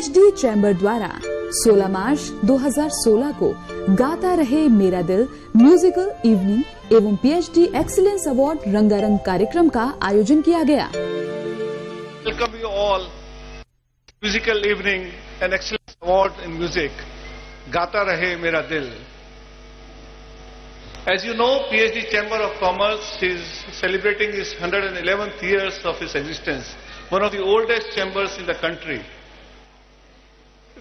PhD chamber द्वारा 16 मार्च 2016 को गाता रहे मेरा दिल म्यूजिकल इवनिंग एवं पीएचडी एक्सीलेंस अवार्ड रंगारंग कार्यक्रम का आयोजन किया गया। Welcome you all, musical evening and excellence award in music, गाता रहे मेरा दिल. As you know, PhD Chamber of Commerce is celebrating its 111th years of its existence, one of the oldest chambers in the country.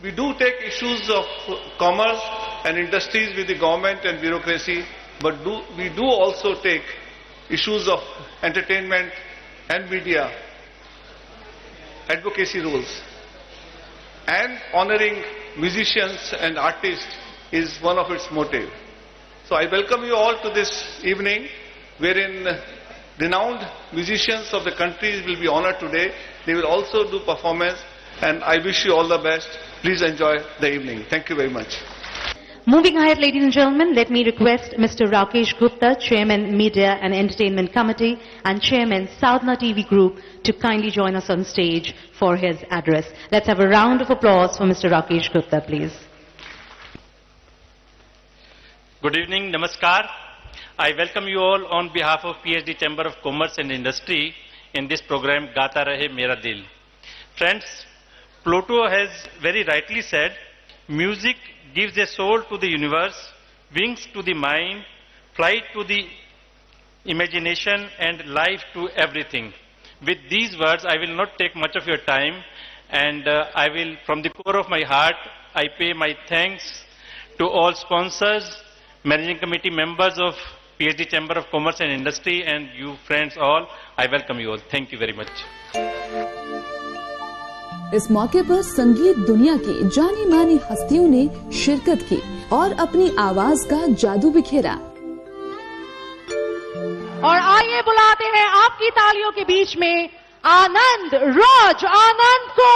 We do take issues of commerce and industries with the government and bureaucracy, but we do also take issues of entertainment and media, advocacy roles. And honoring musicians and artists is one of its motives. So I welcome you all to this evening wherein renowned musicians of the country will be honored today. They will also do performance and I wish you all the best. Please enjoy the evening. Thank you very much. Moving ahead, ladies and gentlemen, let me request Mr. Rakesh Gupta, Chairman Media and Entertainment Committee and Chairman Sadhana TV Group to kindly join us on stage for his address. Let's have a round of applause for Mr. Rakesh Gupta, please. Good evening, Namaskar. I welcome you all on behalf of PhD Chamber of Commerce and Industry in this program, Gata Rahe Mera Dil. Friends, Plato has very rightly said, music gives a soul to the universe, wings to the mind, flight to the imagination and life to everything. With these words, I will not take much of your time and I will, from the core of my heart, I pay my thanks to all sponsors, Managing Committee members of PhD Chamber of Commerce and Industry and you friends all. I welcome you all. Thank you very much. इस मौके पर संगीत दुनिया की जानी मानी हस्तियों ने शिरकत की और अपनी आवाज का जादू बिखेरा। और आइए बुलाते हैं आपकी तालियों के बीच में आनंद रोज आनंद को।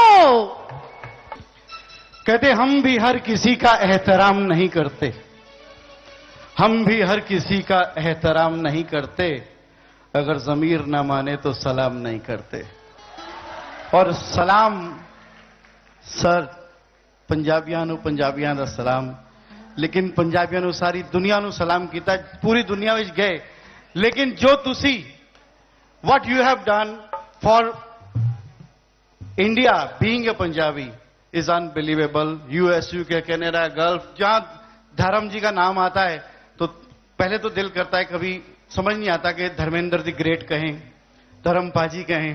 कहते हम भी हर किसी का एहतराम नहीं करते, हम भी हर किसी का एहतराम नहीं करते, अगर ज़मीर ना माने तो सलाम नहीं करते। और सलाम सर पंजाबियां नूं पंजाबियां दा सलाम, लेकिन पंजाबियां नूं सारी दुनिया नूं सलाम कीता, पूरी दुनिया विच गए, लेकिन जो तुसी what you have done for India being a Punjabi is unbelievable. US, UK, Canada, gulf, जहां धर्म जी का नाम आता है तो पहले तो दिल करता है, कभी समझ नहीं आता कि धर्मेंद्र जी ग्रेट कहें, धर्म पाजी कहें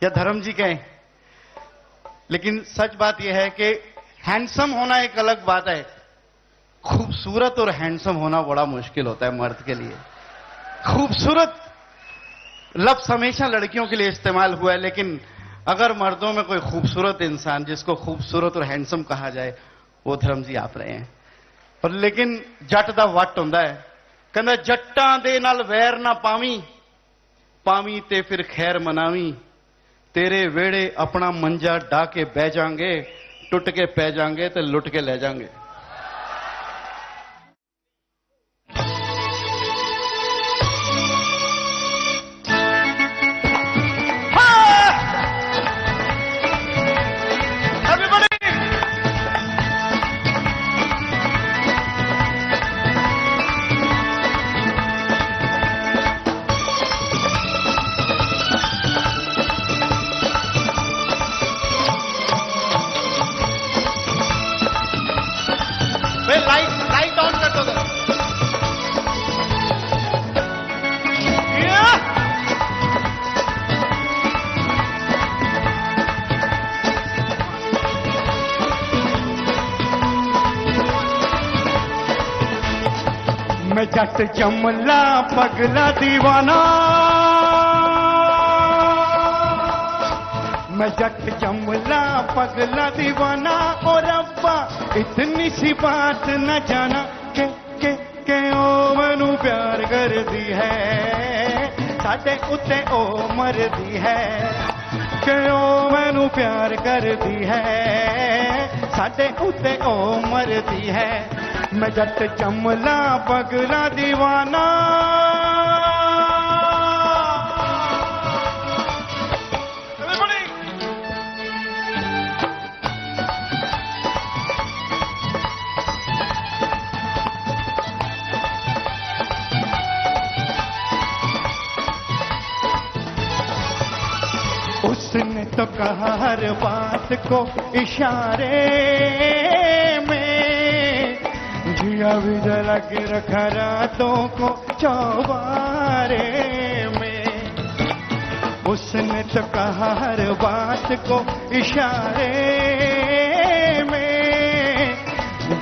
या धर्म जी कहें, लेकिन सच बात यह है कि हैंडसम होना एक अलग बात है, खूबसूरत और हैंडसम होना बड़ा मुश्किल होता है मर्द के लिए। खूबसूरत लफ्ज हमेशा लड़कियों के लिए इस्तेमाल हुआ है, लेकिन अगर मर्दों में कोई खूबसूरत इंसान जिसको खूबसूरत और हैंडसम कहा जाए वो धर्म जी आप रहे हैं। पर लेकिन जट दा वट हुंदा है, कहंदा जट्टां दे नाल वैर ना पावी, पावी ते फिर खैर मनावी, तेरे वेड़े अपना मंजा ढा के बह जांगे, टुट के पै जांगे ते लुट के ले जांगे। लाइट ऑन कर दो। मैं जट जमला पगला दीवाना, मैं जट जमला पगला दीवाना, और अब्बा इतनी सी बात न जाना के ओ मैनू प्यार कर दी है, साडे उत्ते ओ मर दी है, के ओ मैनू प्यार कर दी है, साडे उत्ते ओ मर दी है। मैं जट जमला पगला दीवाना, तो कहा हर बात को इशारे में, जिया भी जला के रखा रातों को चौबारे में। उसने तो कहा हर बात को इशारे में,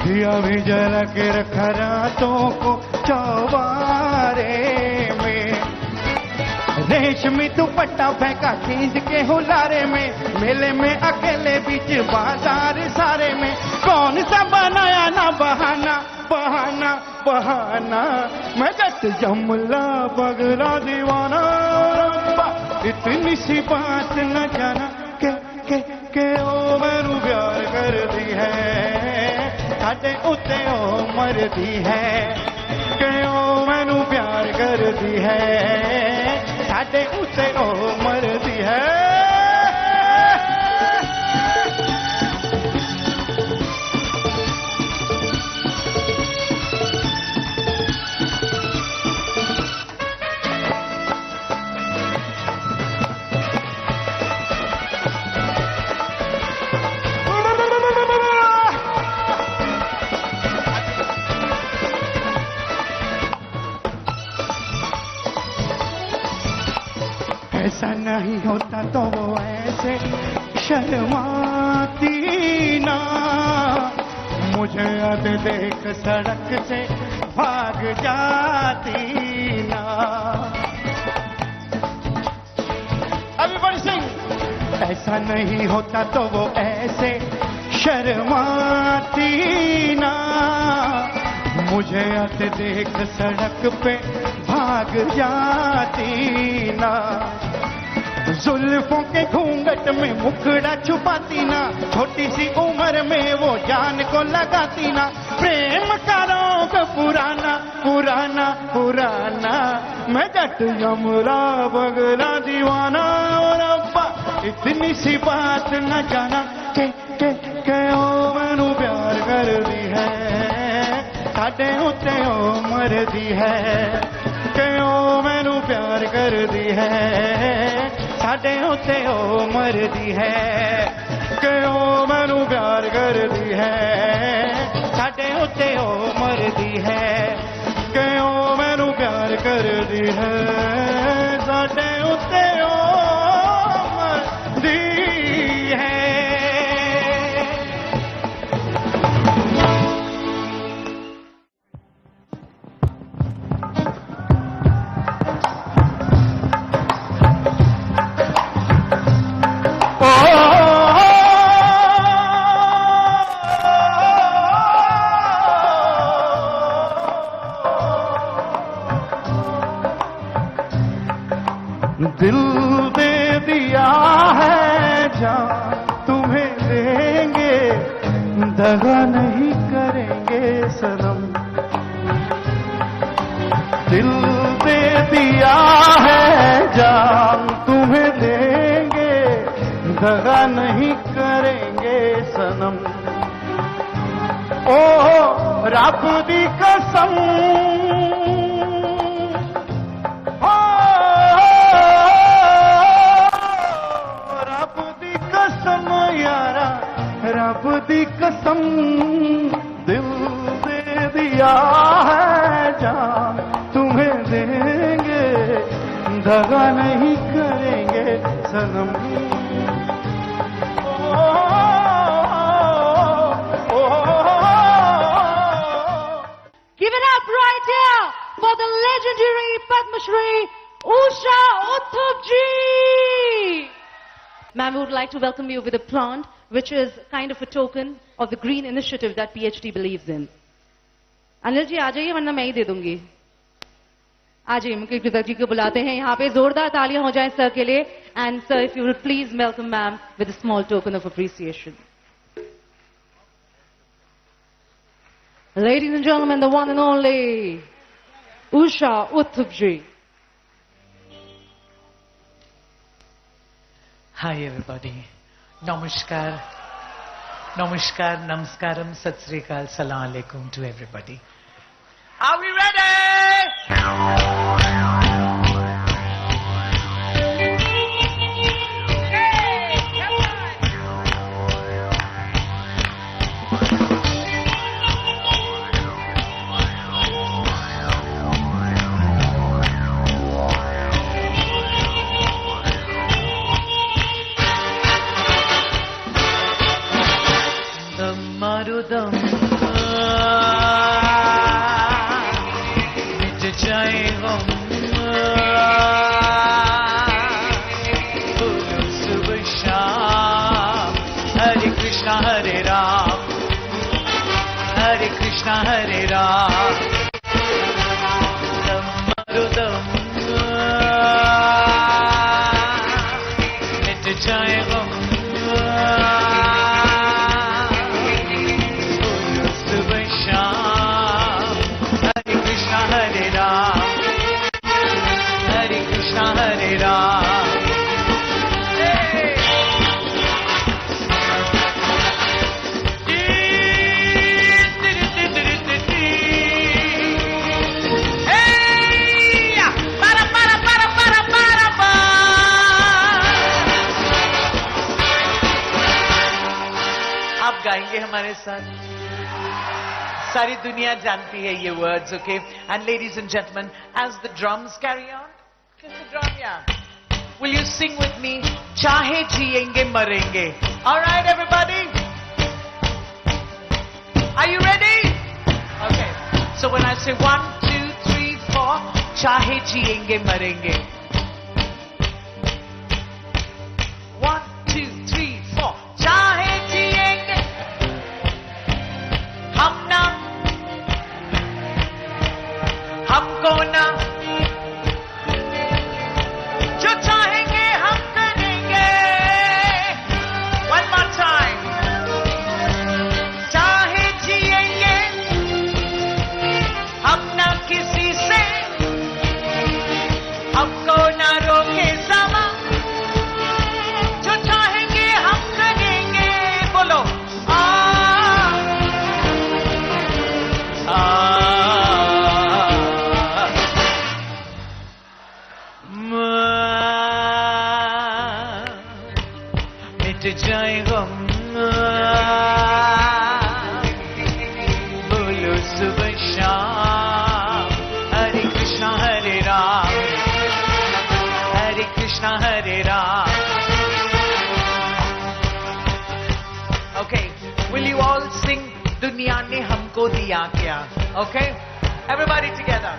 जिया भी जला के रखा रातों को चौबारे में। रेशमी दुपट्टा फेंका खींच के हुलारे में, मेले में अकेले बीच बाजार सारे में। कौन सा बनाया ना बहाना बहाना बहाना, मैं जट जमला बगला दीवाना। इतनी सी बात न जाना के ओ मैनू प्यार कर दी है, साडे उत्ते ओ मर दी है। के ओ मैनू प्यार कर दी है, साडे उत्ते ओ मर दी है। ऐसा नहीं होता तो वो ऐसे शर्माती ना, मुझे अब देख सड़क से भाग जाती ना। एवरीबॉडी सिंग। ऐसा नहीं होता तो वो ऐसे शर्माती ना, मुझे अब देख सड़क पे भाग जाती ना। जुल्फों के घूंघट में मुखड़ा छुपाती ना, छोटी सी उम्र में वो जान को लगाती ना। प्रेम का रोग पुराना पुराना पुराना, मैं जट जमला बगला दीवाना। और अब्बा इतनी सी बात न जाना के ओ मैनू प्यार कर दी है, साडे उत्ते ओ मर दी है। के ओ मैनू प्यार कर दी है, साडे उत्ते ओ मर दी है। के ओ मैनू प्यार कर दी है, साडे उत्ते ओ मर दी है। के ओ मैनू प्यार कर दी है, साडे उत्ते ओ मर दी है। दिल दे दिया है जान तुम्हें देंगे, दगा नहीं करेंगे सनम। दिल दे दिया है जान तुम्हें देंगे, दगा नहीं करेंगे सनम। ओ रब दी कसम, रब दी कसम, दिल दे दिया है जान तुम्हें देंगे, दगा नहीं करेंगे सनम। Give it up right here for the legendary Padma Shri Usha Uthup ji. Ma'am, we would like to welcome you with a plant, which is kind of a token of the green initiative that PhD believes in. Anil ji आ जाइए वरना मैं ही दे दूंगी। आ जाइए, मुकेश कृतक जी को बुलाते हैं यहाँ पे। जोरदार तालियां हो जाएं सर के लिए। And sir, if you would please welcome ma'am with a small token of appreciation. Ladies and gentlemen, the one and only Usha Uthup ji. Hi everybody. Namaskar. Namaskar, namaskaram, sat sri akal, salam alaikum to everybody. Are we ready? Hey, Hare Ram. Dam marudam, mit jaye gum. Subah shaam, Hare Krishna Hare Ram, Hare Krishna Hare Ram. गाएंगे हमारे साथ. सारी दुनिया जानती है ये words, okay? And ladies and gentlemen, as the drums carry on, kiss the drum, yeah. Will you sing with me? चाहे जिएंगे मरेंगे. All right, everybody. Are you ready? Okay. So when I say 1, 2, 3, 4, चाहे जिएंगे मरेंगे. 1, 2, 3, 4, चाहे हमको ना जो चाहेंगे हम करेंगे. One more time. चाहे जिएंगे हम ना किसी से, हमको ना रोके समा. जो चाहेंगे हम करेंगे. बोलो जाए हम. बोलो सुबह शाम, हरे कृष्णा हरे राम, हरे कृष्णा हरे Ram. Okay, will you all sing दुनिया ने हमको दिया क्या? Okay, everybody together.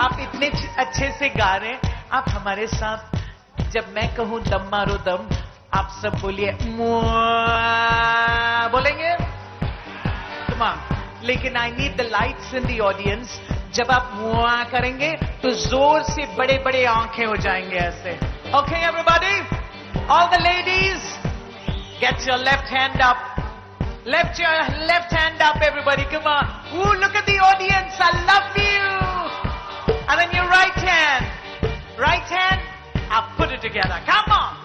आप इतने अच्छे से गा रहे हैं. आप हमारे साथ जब मैं कहूं दम मारो दम, आप सब बोलिए बोलेंगे. Come on. लेकिन I need the lights in the audience. जब आप मुआ करेंगे तो जोर से बड़े बड़े आंखें हो जाएंगे ऐसे. Okay, everybody? All the ladies, get your left hand up. Lift your left hand up, everybody. Come on. Ooh, look at the audience. I love you. And then your right hand. Right hand. I'll put it together. Come on.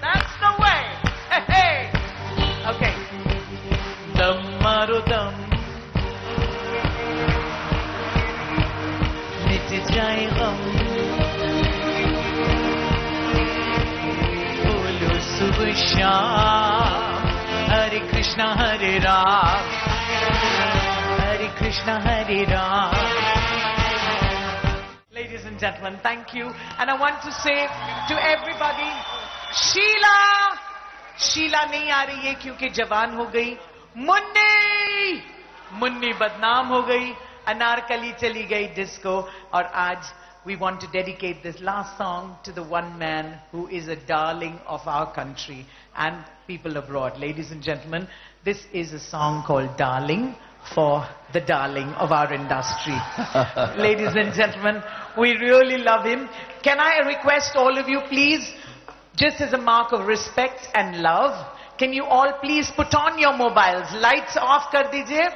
That's the way. Hey, hey. Okay. Dam maro dam. Mit jaye gham. Bolo subh shaam. Hare Krishna Hare Ram, Hare Krishna Hare Ram. Ladies and gentlemen, thank you. And I want to say to everybody, Sheila नहीं आ रही है क्योंकि जवान हो गई. मुन्नी बदनाम हो गई. अनारकली चली गई डिस्को. और आज we want to dedicate this last song to the one man who is a darling of our country and people abroad. Ladies and gentlemen, this is a song called Darling for the darling of our industry. Ladies and gentlemen, we really love him. Can I request all of you, please, just as a mark of respect and love, can you all please put on your mobiles? Lights off kar dijiye.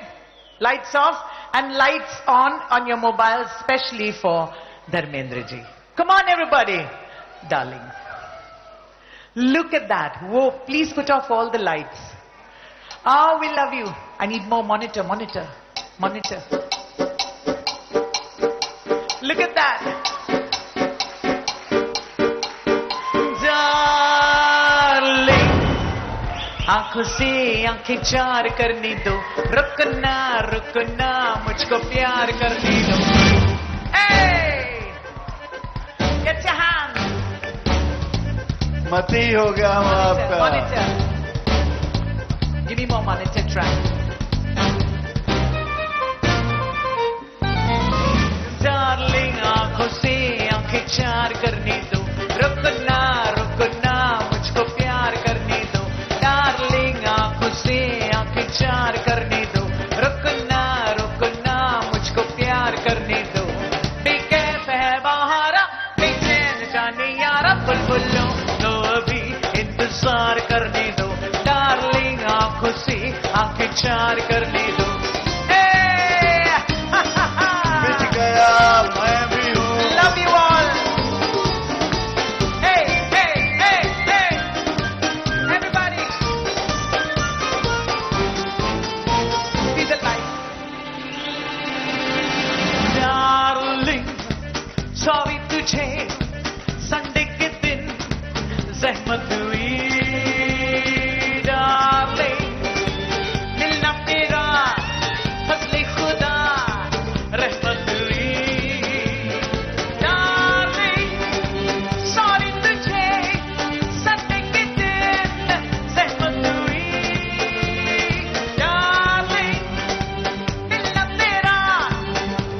Lights off and lights on your mobile, especially for Dharmendra ji. Come on, everybody. Darling. Look at that. Whoa, please put off all the lights. Oh, we love you. I need more monitor. Look at that. Darling, आंखों से आंखें चार करने दो, रुकना मुझको प्यार करने दो. Hey, get your hands. मती हो गया हम आपका. Monitor. Give me more monitor track. Darling, आंखों से आंखें चार करने दो, रुकना मुझको प्यार करने दो. Darling, आंखों से आंखें चार करने दो, रुकना मुझको प्यार करने दो. बेकैफ है बहारा, बेचैन जाने यारा, बुलबुलों तो अभी इंतजार करने दो. Darling, आंखों से आंखें चार करने दो. मैं भी हूँ. Love you all. Hey, everybody. See the light. Darling, sorry तुझे संडे के दिन ज़हमत हुई. Darling, मिलना तेरा फजले खुदा रहमत हुई. Darling, sorry तुझे संडे के दिन ज़हमत हुई. Darling, मिलना तेरा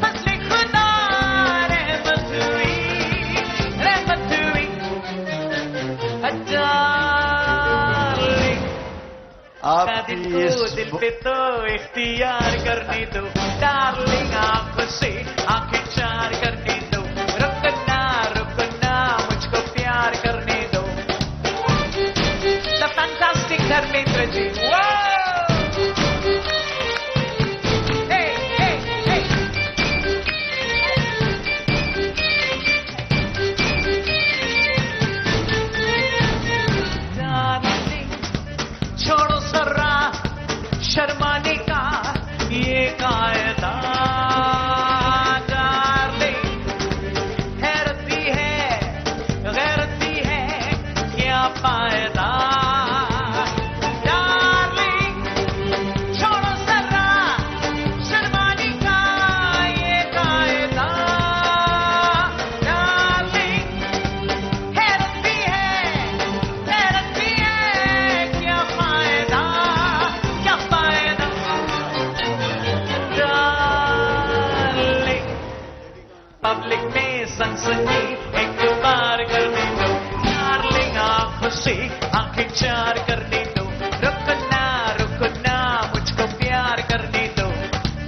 फजले खुदा रहमत हुई. Darling, आपकी दिल पे तो इख्तियार करने दो. Darling, आंखों से आंखें चार करने दो, रुकना मुझको प्यार करने दो. The fantastic Dharmendra ji. Wow! Hey. Darling, छोड़ो सर्रा शर्माने का ये कायदा. Darling, हैरत भी है गैरत भी है क्या फायदा. Darling, छोड़ो सर्रा शर्माने का ये कायदा. Darling, हैरत भी है गैरत भी है क्या फायदा. Darling, पब्लिक में सनसनी एक बार करने दो. Darling, आंखों से आंखें चार करने दो, रुकना मुझको प्यार करने दो.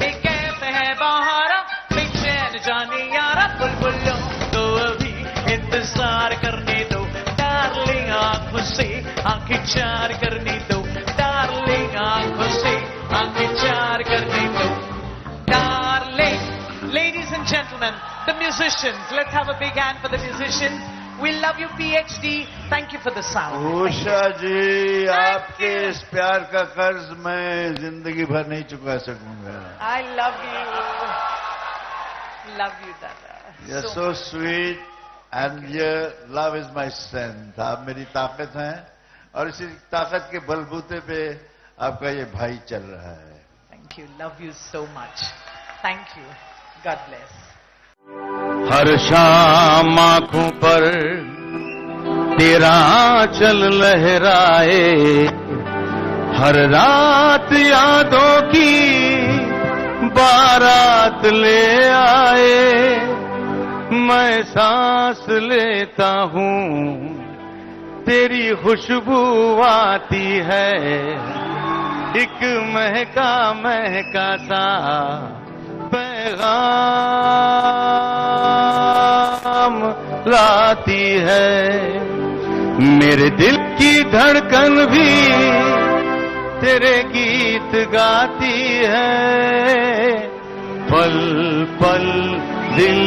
बेकैफ है बहारा, बेचैन जाने यारा, बुलबुलों तो अभी इंतजार करने दो. Darling, आंखों से आंखें चार करने दो. Darling, आंखों से आंखें चार करने दो. Darling, ladies and gentlemen, the musicians. Let's have a big hand for the musicians. We love you, PhD. Thank you for the sound. Usha जी, आपके इस प्यार का कर्ज मैं जिंदगी भर नहीं चुका सकूंगा. I love you. Love you, Dada. You're so sweet and your love is my strength. आप मेरी ताकत हैं और इसी ताकत के बलबूते पे आपका ये भाई चल रहा है. Thank you. Love you so much. Thank you. God bless. हर शाम आंखों पर तेरा चल लहराए, हर रात यादों की बारात ले आए. मैं सांस लेता हूँ तेरी खुशबू आती है, एक महका सा पैगाम लाती है. मेरे दिल की धड़कन भी तेरे गीत गाती है, पल पल दिल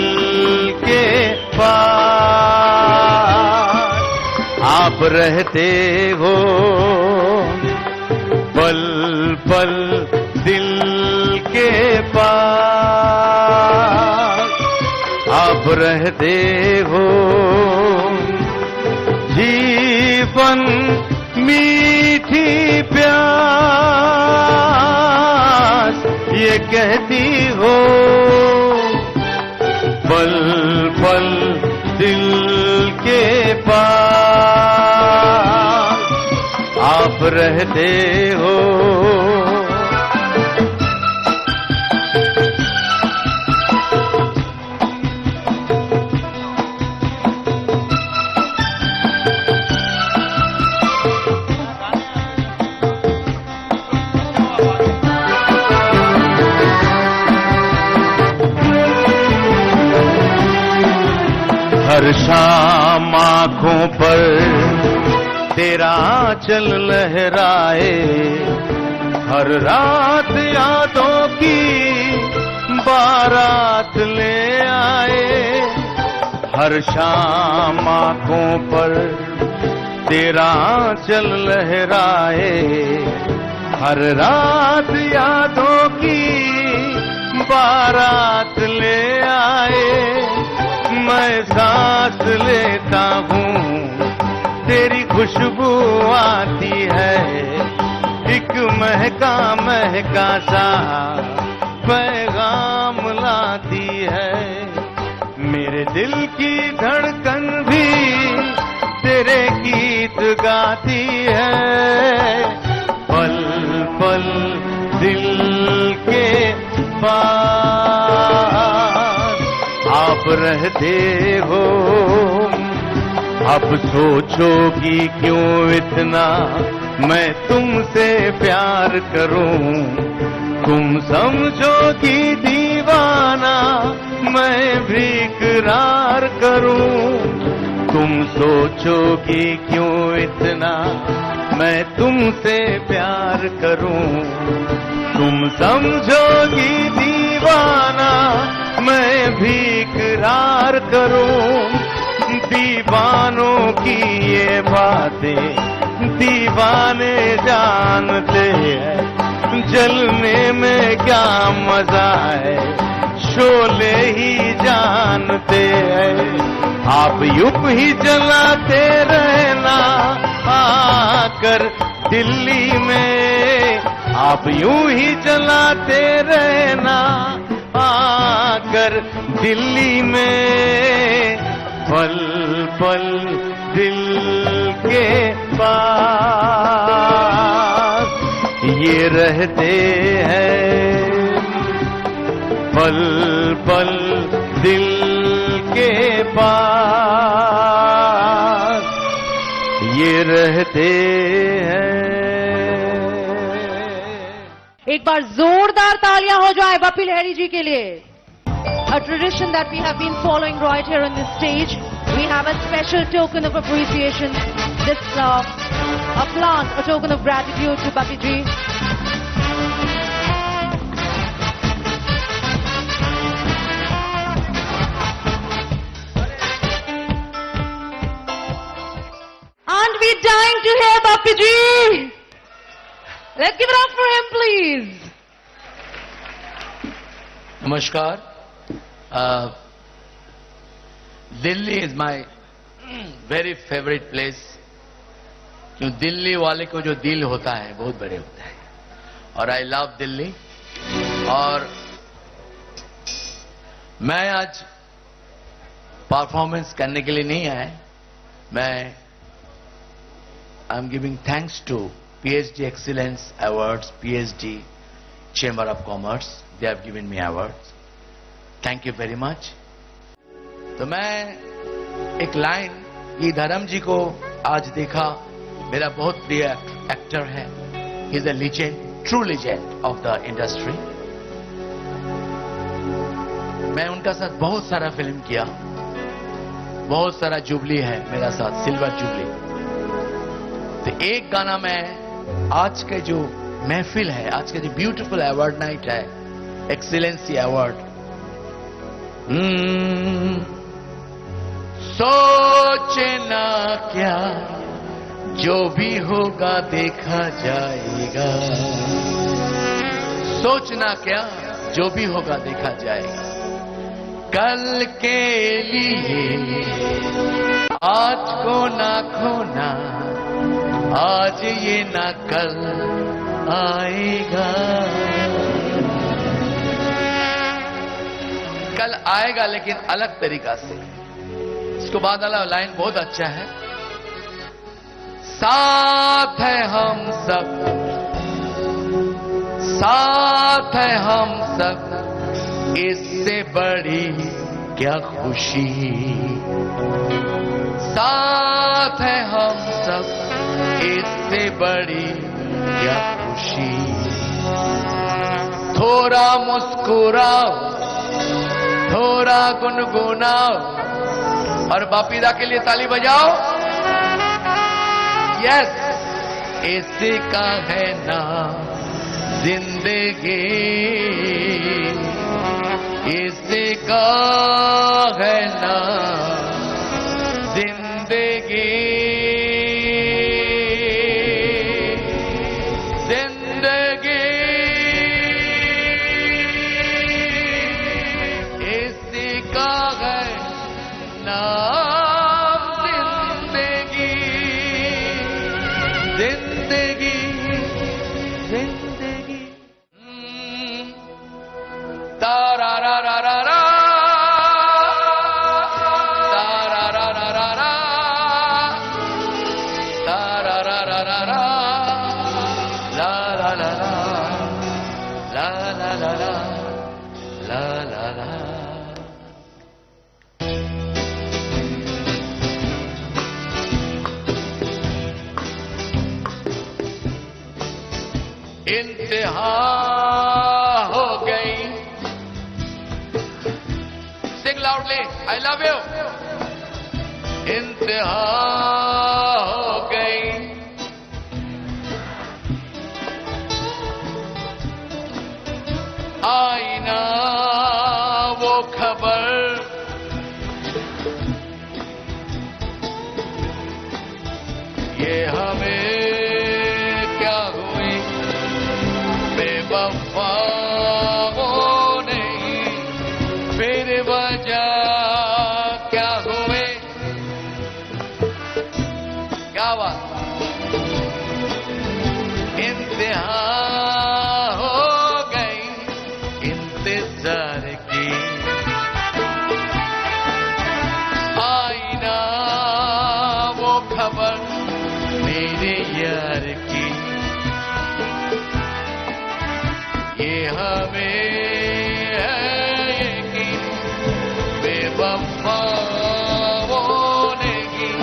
के पास आप रहते हो, पल पल दिल के पास आप रहते हो। जीवन मीठी प्यास ये कहती हो, पल पल दिल के पास आप रहते हो। हर शाम आँखों पर तेरा आंचल लहराए, हर रात यादों की बारात ले आए। हर शाम आँखों पर तेरा आंचल लहराए, हर रात यादों की बारात ले आए। मैं सांस लेता हूँ तेरी खुशबू आती है, एक महका महका सा पैगाम लाती है। मेरे दिल की धड़कन भी तेरे गीत गाती है, पल पल दिल के पास आप रहते हो। अब सोचोगी क्यों इतना मैं तुमसे प्यार करूं, तुम समझोगी दीवाना मैं भी इकरार करूं। तुम सोचोगी क्यों इतना मैं तुमसे प्यार करूं, तुम समझोगी दीवाना मैं भी इकरार करूं। दीवानों की ये बातें दीवाने जानते हैं, जलने में क्या मजा है शोले ही जानते हैं। आप यूं ही जलाते रहना आकर दिल्ली में, आप यूं ही जलाते रहना आकर दिल्ली में। पल पल दिल के पास ये रहते हैं, पल पल दिल के पास ये रहते हैं। एक बार जोरदार तालियां हो जाए बप्पी लहरी जी के लिए। A tradition that we have been following right here on this stage. We have a special token of appreciation. This a plant, a token of gratitude to Bappi ji. Aren't we dying to hear Bappi ji? Let's give it up for him, please. Namaskar. Delhi is my very favourite place. क्यों दिल्ली वाले को जो दिल होता है बहुत बड़े होता है, और आई लव दिल्ली। और मैं आज परफॉर्मेंस करने के लिए नहीं आया, मैं I am giving thanks to PhD Excellence Awards, PhD Chamber of Commerce. They have given me awards. Thank you very much. तो मैं एक लाइन, ये धर्म जी को आज देखा, मेरा बहुत प्रिय एक्टर है, he is a legend, true legend of the industry. मैं उनका साथ बहुत सारा फिल्म किया, बहुत सारा जुबली है मेरा साथ, सिल्वर जुबली। तो एक गाना मैं आज के जो महफिल है, आज का जो ब्यूटीफुल अवार्ड नाइट है, एक्सीलेंसी अवार्ड। सोचना क्या, जो भी होगा देखा जाएगा। सोचना क्या, जो भी होगा देखा जाएगा। कल के लिए आज को ना खोना, आज ये ना कल आएगा। कल आएगा लेकिन अलग तरीका से। इसको बाद वाला लाइन बहुत अच्छा है। साथ है हम सब, साथ है हम सब, इससे बड़ी क्या खुशी। साथ है हम सब, इससे बड़ी क्या खुशी। थोड़ा मुस्कुराओ, थोड़ा गुनगुनाओ और बापीदा के लिए ताली बजाओ। यस, इसी का है नाम जिंदगी, इसी का है नाम जिंदगी। जिंदगी इसी का है नाम जिंदगी। जिंदगी जिंदगी। तारा रा रा रा रा, तारा रा रा रा रा, तारा रा रा रा रा, ला ला ला ला, ला ला ला ला, ला ला ला। इंतहा हो गई। Sing loudly, I love you. इंतहा हो गई। आईना वो खबर, ये हमें क्या हुई। बेवफा वो नहीं, फिर वजह क्या हुए। क्या बात। इंतहा हो गई इंतजार की। आईना वो खबर मेरे यार की, ये हमें है यकीन। बेवफा वो नहीं,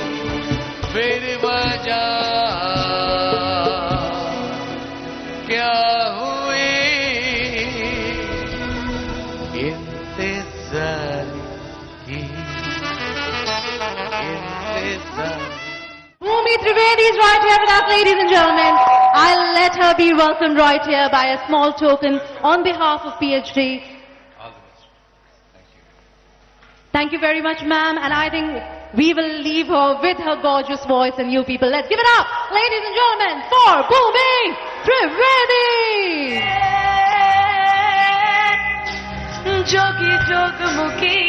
फिर वजह क्या हुई। इंतजार की, इंतजार। Bhumi Trivedi is right here with us, ladies and gentlemen. I'll let her be welcomed right here by a small token on behalf of PhD. Thank you very much, ma'am. And I think we will leave her with her gorgeous voice and you people. Let's give it up, ladies and gentlemen, for Bhumi Trivedi. जोगी जोगमुखी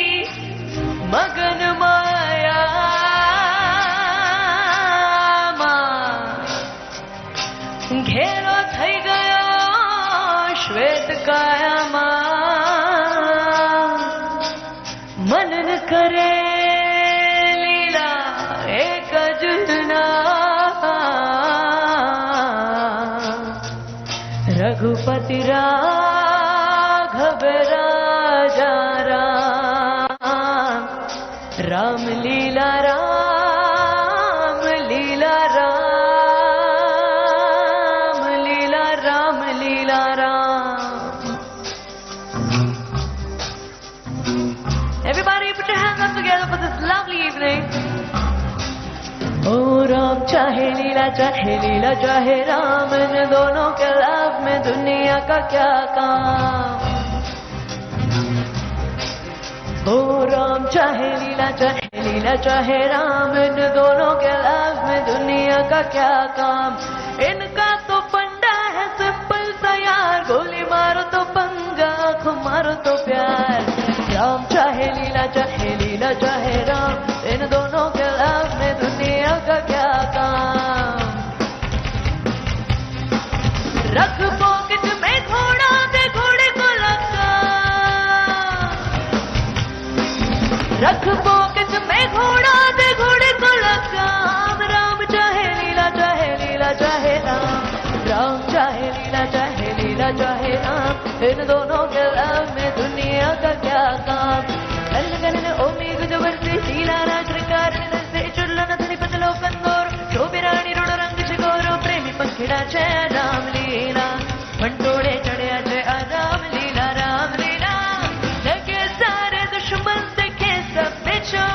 मगन माया घेरो થઈ ગયો શ્વેત કાયામાં મનન કરે લીલા એક જુના રઘુપતિ રાઘવ રાજા રામ રામ લીલા રામ લીલા રામ લીલા राम लीला Ram. Everybody put your hands up together for this lovely evening. Oh Ram चाहे लीला चाहे राम, इन दोनों के लाभ में दुनिया का क्या काम। ओ राम चाहे लीला चाहे राम, इन दोनों के लाभ में दुनिया का क्या काम। इनका तो फंडा है सिंपल सा यार, गोली मारो तो पंगा, आँख मारो तो प्यार। राम चाहे लीला चाहे राम, इन दोनों के लाभ में दुनिया का क्या काम। रख पॉकेट में घोड़ा, दे घोड़े को लगा, रख पॉकेट में घोड़ा, दे घोड़े को लगाम। राम चाहे लीला चाहे राम, राम चाहे लीला चाहे राम, इन दोनों के लाभ में दुनिया का क्या काम। अलगन ओमी गुजबर से शीला राज श्रृंगार से चुल्लन धनी पतलो कंदोर, शोभिराणी रोड रंग शिगोरो, प्रेमी पंखिड़ा छे राम लीला, मंडोड़े चढ़िया छे राम लीला, राम लीला। लगे सारे दुश्मन देखे सब बेचो,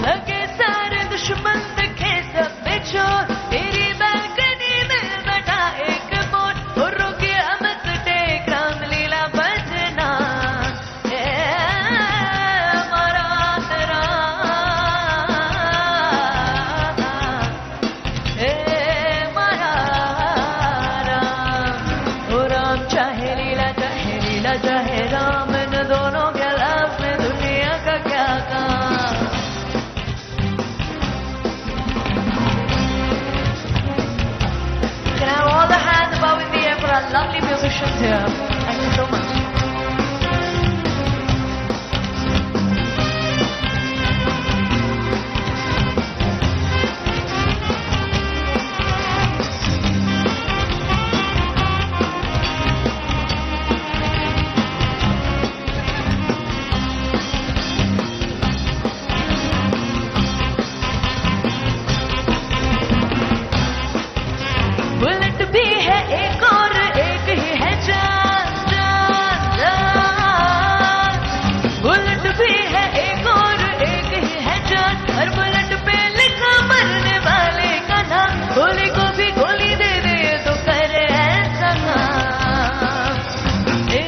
लगे सारे दुश्मन देखे सब बेचो। तेरी बालकनी में बैठा एक मोर, और रोके अमत टेक राम लीला बजना। हमारा तेरा, हमारा राम। ओ राम चाहे लीला चाहे राम, इन दोनों के लाभ में दुनिया का क्या काम। Can I have all the hands above in the air for our lovely musicians here? Thank you so much. Bullet भी है एक और एक ही है जान, जान, जान। बुलेट भी है एक और एक ही है जान, हर बुलेट पे लिखा मरने वाले का नाम। गोली को भी गोली दे दे तो करे ऐसा काम।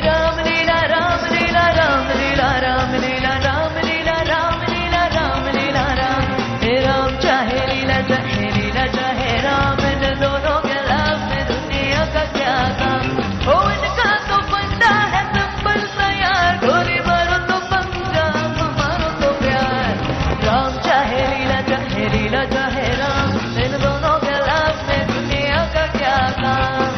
राम लीला राम लीला राम लीला राम लीला राम लीला राम लीला राम लीला राम। राम चाहे लीला चाहे राम, इन दोनों के लाभ में दुनिया का क्या काम। ओ इनका तो फंडा है सिंपल सा यार, गोली मारो तो पंगा, मारो तो प्यार। राम चाहे लीला चाहे राम, इन दोनों के लाभ में दुनिया का क्या काम।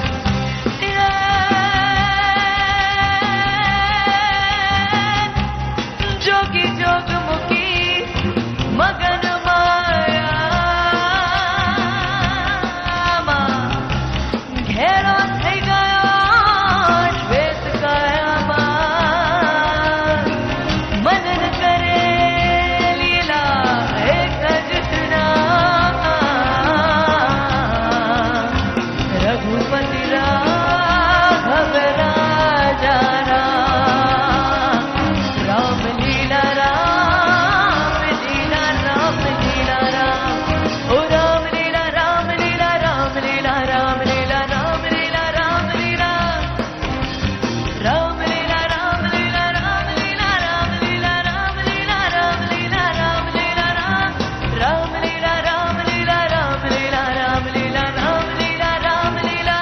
जोगी जोग मुखी मगन माया, घेरो થઈ ગયો શ્વેત કાયામાં, મનન કરે લીલા એક જટના। રઘુપતિ રાઘવ રાજા રામ, રામ लीला राम लीला राम लीला राम। ओ राम लीला राम लीला राम लीला राम लीला राम लीला राम लीला, राम लीला राम लीला राम लीला राम लीला राम लीला राम लीला राम लीला राम, राम लीला राम लीला राम लीला राम लीला राम लीला राम लीला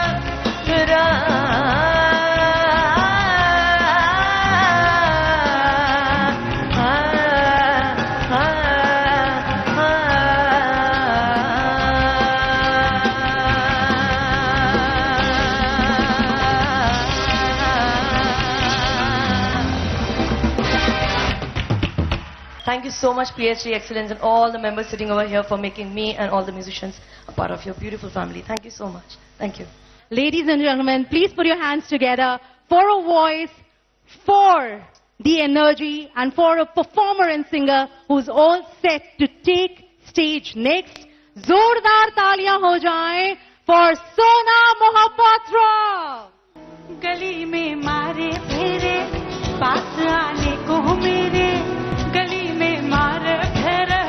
Thank you so much, PhD Excellence, and all the members sitting over here for making me and all the musicians a part of your beautiful family. Thank you so much. Thank you. Ladies and gentlemen, please put your hands together for a voice, for the energy, and for a performer and singer who's all set to take stage next. जोरदार तालियां हो जाएं for Sona Mohapatra. गली में मारे फेरे, पास आने को मेरे, गली में मारे फेरे,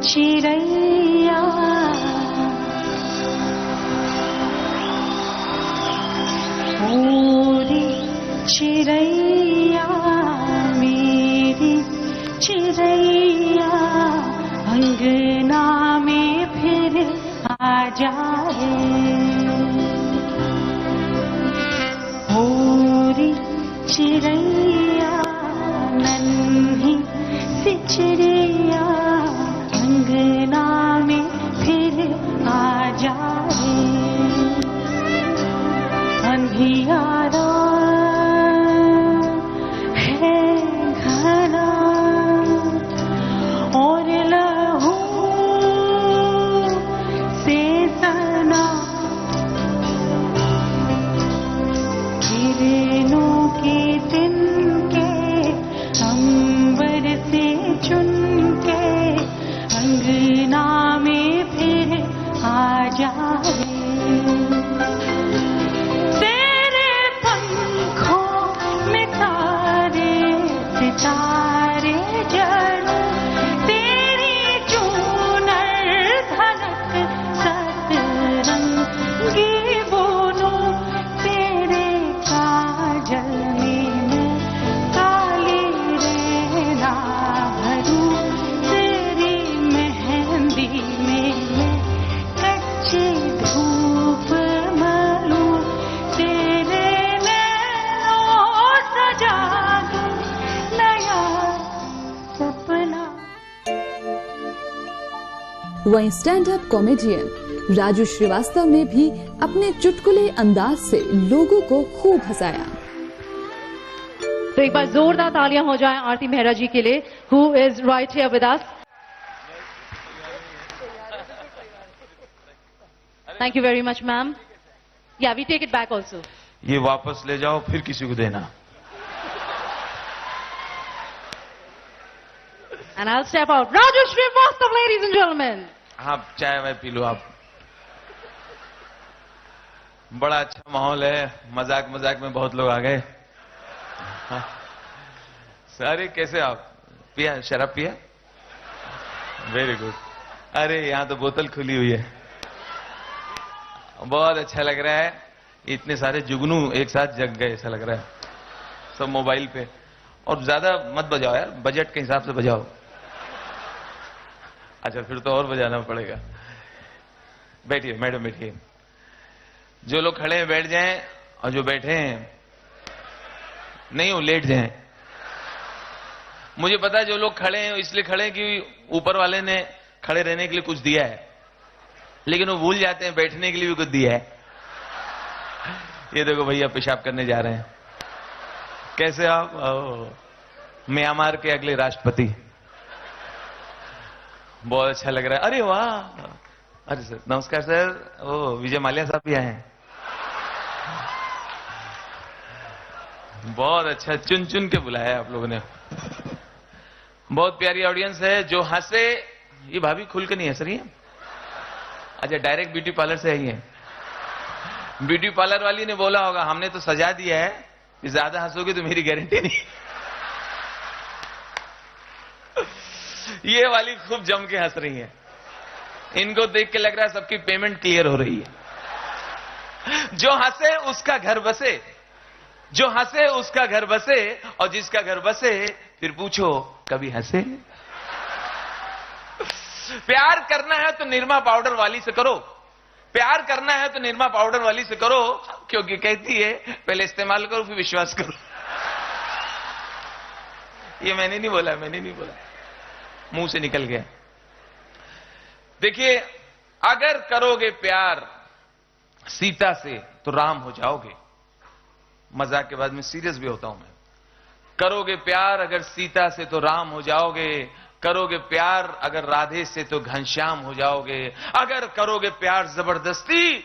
चिड़ैया उड़ी चिड़ैया मेरी चिड़ैया अंगना में फिर आ जाए उड़ी चिड़ैया नन्ही सी चिड़ैया अंगना में फिर आ जाए अंधियारा है घना और लहू से सना किरणों के तिनके अंबर से चुन के अंगना में फिर आ जाए तेरे पंखों में तारे सितारे जड़ों तेरी चूनर धनक सतरंगी बोलों तेरे काजल में मैं काली रहना भरूं तेरी मेहंदी में मैं कच्ची धूप मलूं तेरे नैनों सजा दूं नया सपना। वहीं stand up comedian Raju Srivastava ने भी अपने चुटकुले अंदाज से लोगों को खूब हंसाया। तो एक बार जोरदार तालियां हो जाएं आरती मेहरा जी के लिए, who is right here with us. Thank you very much ma'am. या we take it back also. ये वापस ले जाओ, फिर किसी को देना। And I'll step out. Raju Srivastav, ladies and gentlemen. हाँ, चाय वाय पी लो आप। बड़ा अच्छा माहौल है, मजाक मजाक में बहुत लोग आ गए। हाँ। अरे कैसे आप? पिया शराब पिया? Very good. अरे यहाँ तो बोतल खुली हुई है, बहुत अच्छा लग रहा है। इतने सारे जुगनू एक साथ जग गए ऐसा लग रहा है, सब मोबाइल पे। और ज्यादा मत बजाओ यार, बजट के हिसाब से बजाओ। अच्छा फिर तो और बजाना पड़ेगा। बैठिए मैडम, बैठिए। जो लोग खड़े हैं बैठ जाएं, और जो बैठे हैं नहीं वो लेट जाएं। मुझे पता है जो लोग खड़े हैं इसलिए खड़े हैं कि ऊपर वाले ने खड़े रहने के लिए कुछ दिया है, लेकिन वो भूल जाते हैं बैठने के लिए भी कुछ दिया है। ये देखो भैया पेशाब करने जा रहे हैं। कैसे आप? म्यांमार के अगले राष्ट्रपति। बहुत अच्छा लग रहा है। अरे वाह! अरे सर नमस्कार सर। ओ विजय माल्या साहब भी आए हैं। बहुत अच्छा, चुन चुन के बुलाया आप लोगों ने। बहुत प्यारी ऑडियंस है। जो हंसे, ये भाभी खुल के नहीं हंस रही है। अच्छा डायरेक्ट ब्यूटी पार्लर से आई है। ब्यूटी पार्लर वाली ने बोला होगा हमने तो सजा दिया है कि ज्यादा हंसोगे तो मेरी गारंटी नहीं। ये वाली खूब जम के हंस रही है। इनको देख के लग रहा है सबकी पेमेंट क्लियर हो रही है। जो हंसे उसका घर बसे, जो हंसे उसका घर बसे, और जिसका घर बसे फिर पूछो कभी हंसे। प्यार करना है तो निरमा पाउडर वाली से करो, प्यार करना है तो निरमा पाउडर वाली से करो, क्योंकि कहती है पहले इस्तेमाल करो फिर विश्वास करो। ये मैंने नहीं बोला, मैंने नहीं बोला, मुंह से निकल गया। देखिए अगर करोगे प्यार सीता से तो राम हो जाओगे। मजाक के बाद में सीरियस भी होता हूं मैं। करोगे प्यार अगर सीता से तो राम हो जाओगे, करोगे प्यार अगर राधे से तो घनश्याम हो जाओगे, अगर करोगे प्यार जबरदस्ती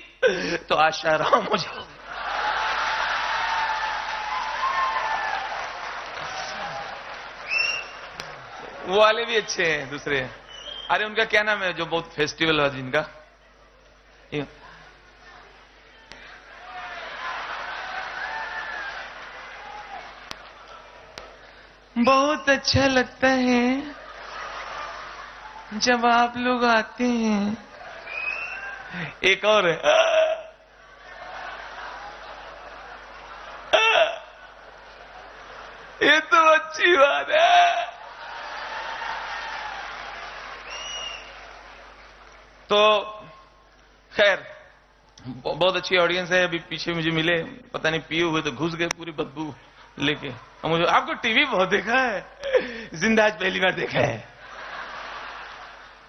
तो आशाराम हो जाओगे। वो वाले भी अच्छे हैं दूसरे। अरे उनका क्या नाम है जो बहुत फेस्टिवल है जिनका? बहुत अच्छा लगता है, जब आप लोग आते हैं। एक और है, ये तो अच्छी बात है। तो खैर बहुत अच्छी ऑडियंस है। अभी पीछे मुझे मिले, पता नहीं पिए हुए तो घुस गए पूरी बदबू लेके। और मुझे आपको टीवी बहुत देखा है, जिंदा आज पहली बार देखा है।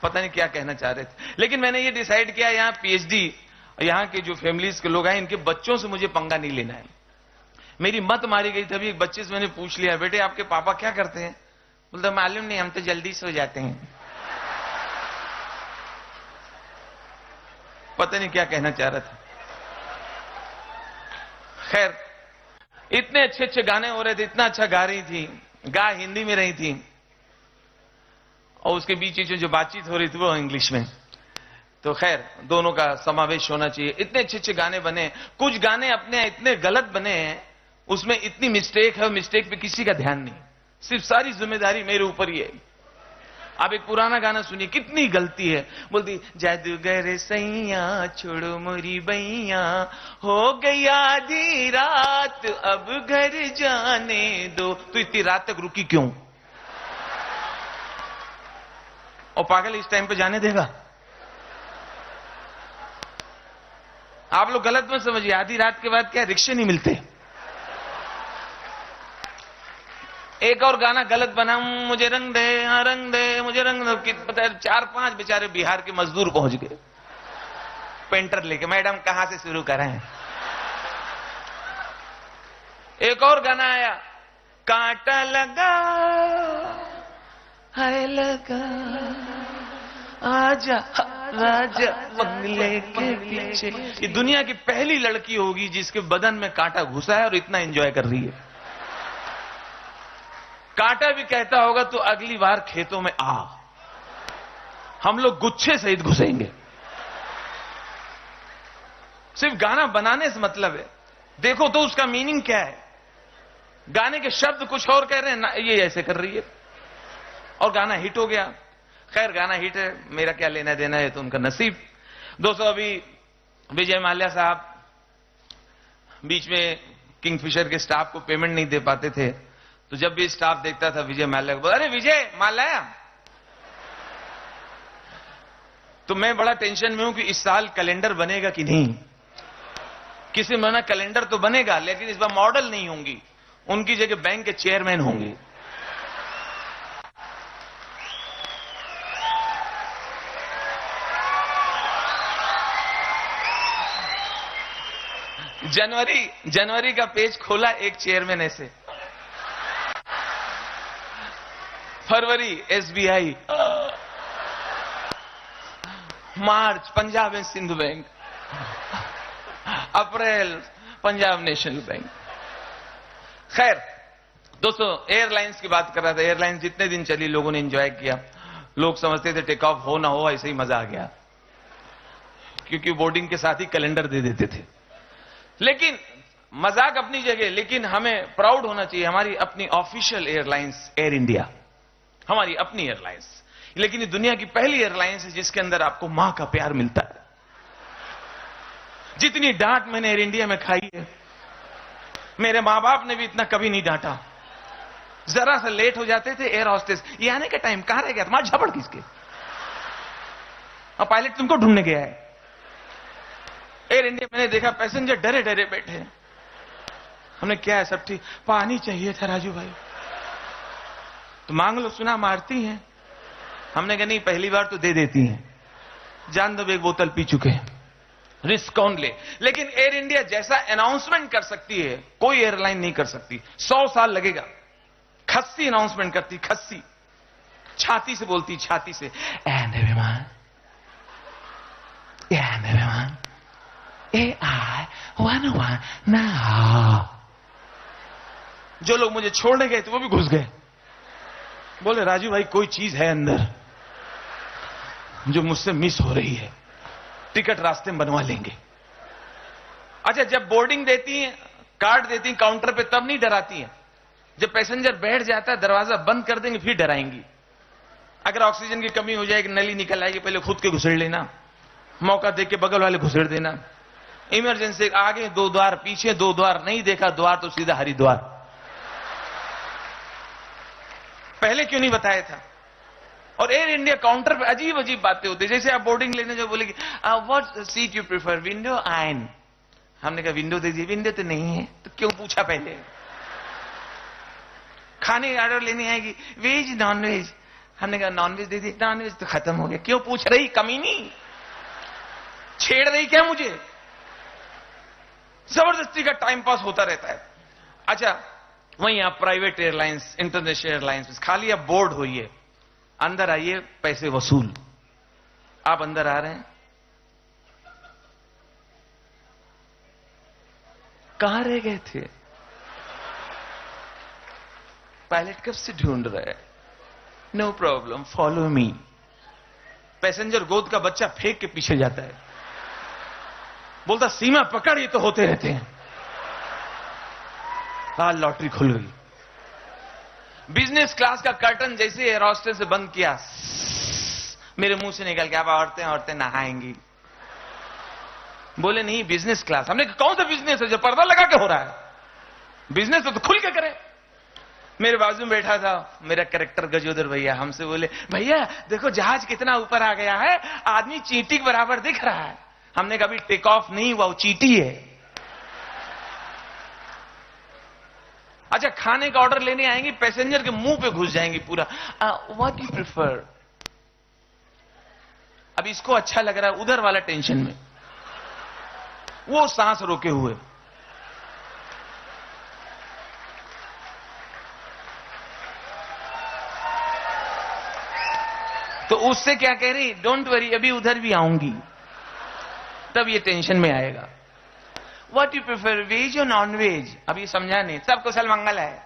पता नहीं क्या कहना चाह रहे थे, लेकिन मैंने ये डिसाइड किया यहाँ पीएचडी, यहाँ के जो फैमिलीज के लोग हैं इनके बच्चों से मुझे पंगा नहीं लेना है। मेरी मत मारी गई तभी एक बच्चे से मैंने पूछ लिया, बेटे आपके पापा क्या करते हैं? बोलता मालूम नहीं, हम तो जल्दी सो जाते हैं। पता नहीं क्या कहना चाह रहा था। खैर इतने अच्छे अच्छे गाने हो रहे थे, इतना अच्छा गा रही थी, गा हिंदी में रही थी और उसके बीच जो बातचीत हो रही थी वो इंग्लिश में। तो खैर दोनों का समावेश होना चाहिए। इतने अच्छे अच्छे गाने बने, कुछ गाने अपने इतने गलत बने हैं, उसमें इतनी मिस्टेक है, मिस्टेक पे किसी का ध्यान नहीं, सिर्फ सारी जिम्मेदारी मेरे ऊपर ही है। आप एक पुराना गाना सुनिए, कितनी गलती है। बोलती जादूगर सैया छोड़ो मोरी बैया, हो गई आधी रात अब घर जाने दो। तो इतनी रात तक रुकी क्यों? और पागल इस टाइम पे जाने देगा? आप लोग गलत मत समझिए, आधी रात के बाद क्या रिक्शे नहीं मिलते। एक और गाना गलत बना, मुझे रंग दे, हाँ रंग दे, मुझे रंग दे। पता है 4-5 बेचारे बिहार के मजदूर पहुंच गए पेंटर लेके, मैडम कहां से शुरू करें। एक और गाना आया, कांटा लगा है लगा आजा राजा बंगले के पीछे। ये दुनिया की पहली लड़की होगी जिसके बदन में कांटा घुसा है और इतना एंजॉय कर रही है। कांटा भी कहता होगा तो अगली बार खेतों में आ, हम लोग गुच्छे सहित घुसेंगे। सिर्फ गाना बनाने से मतलब है, देखो तो उसका मीनिंग क्या है। गाने के शब्द कुछ और कह रहे हैं ना, ये ऐसे कर रही है और गाना हिट हो गया। खैर गाना हिट है, मेरा क्या लेना देना है, तो उनका नसीब। दोस्तों अभी विजय माल्या साहब बीच में किंगफिशर के स्टाफ को पेमेंट नहीं दे पाते थे, तो जब भी स्टाफ देखता था विजय माल्या को, बोला अरे विजय माल्या। तो मैं बड़ा टेंशन में हूं कि इस साल कैलेंडर बनेगा कि नहीं। किसी महीना कैलेंडर तो बनेगा, लेकिन इस बार मॉडल नहीं होंगी, उनकी जगह बैंक के चेयरमैन होंगे। जनवरी का पेज खोला, एक चेयरमैन ऐसे। फरवरी एसबीआई, मार्च पंजाब एंड सिंधु बैंक, अप्रैल पंजाब नेशनल बैंक। खैर दोस्तों एयरलाइंस की बात कर रहा था। एयरलाइंस जितने दिन चली लोगों ने एंजॉय किया। लोग समझते थे टेक ऑफ हो ना हो ऐसे ही मजा आ गया, क्योंकि बोर्डिंग के साथ ही कैलेंडर दे देते थे। लेकिन मजाक अपनी जगह, लेकिन हमें प्राउड होना चाहिए, हमारी अपनी ऑफिशियल एयरलाइंस एयर इंडिया, हमारी अपनी एयरलाइंस। लेकिन ये दुनिया की पहली एयरलाइंस है जिसके अंदर आपको मां का प्यार मिलता है। जितनी डांट मैंने एयर इंडिया में खाई है, मेरे मां बाप ने भी इतना कभी नहीं डांटा। जरा सा लेट हो जाते थे एयर होस्टेस, ये आने का टाइम कहां रह गया तुम्हारा, झपड़ किसके, और पायलट तुमको ढूंढने गया है। एयर इंडिया मैंने देखा पैसेंजर डरे डरे बैठे हैं। हमने क्या है, सब ठीक, पानी चाहिए था राजू भाई, तो मांग लो, सुना मारती हैं। हमने कहा नहीं, पहली बार तो दे देती हैं, जान दो एक बोतल पी चुके हैं, रिस्क कौन ले। लेकिन एयर इंडिया जैसा अनाउंसमेंट कर सकती है कोई एयरलाइन नहीं कर सकती। 100 साल लगेगा। खस्सी अनाउंसमेंट करती, खस्सी, छाती से बोलती, छाती से, and everyone, and everyone, AI 101 now. जो लोग मुझे छोड़ने गए थे वो भी घुस गए, बोले राजू भाई कोई चीज है अंदर जो मुझसे मिस हो रही है, टिकट रास्ते में बनवा लेंगे। अच्छा, जब बोर्डिंग देती हैं, कार्ड देती हैं काउंटर पे, तब नहीं डराती हैं। जब पैसेंजर बैठ जाता है, दरवाजा बंद कर देंगे, फिर डराएंगी। अगर ऑक्सीजन की कमी हो जाएगी, नली निकल आएगी, पहले खुद के घुसेड़ लेना, मौका देख के बगल वाले घुसेड़ देना। इमरजेंसी आगे 2 द्वार, पीछे 2 द्वार, नहीं देखा द्वार तो सीधा हरिद्वार। पहले क्यों नहीं बताया था? और एयर इंडिया काउंटर पे अजीब अजीब बातें होती है। जैसे आप बोर्डिंग लेने जो बोलेगी, what seat you prefer, window ion? हमने कहा विंडो दे दी, विंडो तो नहीं है, तो क्यों पूछा पहले? खाने ऑर्डर लेने आएगी, वेज नॉन वेज, हमने कहा नॉन वेज दे दी, नॉन वेज तो खत्म हो गया, क्यों पूछ रही? कमीनी छेड़ रही क्या मुझे? जबरदस्ती का टाइम पास होता रहता है। अच्छा, वहीं आप प्राइवेट एयरलाइंस, इंटरनेशनल एयरलाइंस, खाली आप बोर्ड होइए, अंदर आइए, पैसे वसूल। आप अंदर आ रहे हैं, कहां रह गए थे? पायलट कब से ढूंढ रहा है। No problem, follow me. Passenger गोद का बच्चा फेंक के पीछे जाता है, बोलता सीमा पकड़, ये तो होते रहते हैं। आज लॉटरी खुल गई। बिजनेस क्लास का कर्टन जैसे एयर हॉस्टेस से बंद किया, मेरे मुंह से निकल गया, अब औरतें नहाएंगी। बोले नहीं, बिजनेस क्लास। हमने कहा कौन सा बिजनेस है जो पर्दा लगा के हो रहा है? बिजनेस तो खुल के करे। मेरे बाजू में बैठा था मेरा कैरेक्टर गजोदर भैया, हमसे बोले भैया देखो जहाज कितना ऊपर आ गया है, आदमी चींटी के बराबर दिख रहा है। हमने कभी टेक ऑफ नहीं हुआ, वो चींटी है। अच्छा, खाने का ऑर्डर लेने आएंगे, पैसेंजर के मुंह पे घुस जाएंगे पूरा, व्हाट यू प्रेफर। अब इसको अच्छा लग रहा है, उधर वाला टेंशन में, वो सांस रोके हुए। तो उससे क्या कह रही, डोंट वरी, अभी उधर भी आऊंगी, तब ये टेंशन में आएगा। व्हाट यू प्रेफर, वेज और नॉन वेज? अभी समझा नहीं, सब कुशल मंगल है।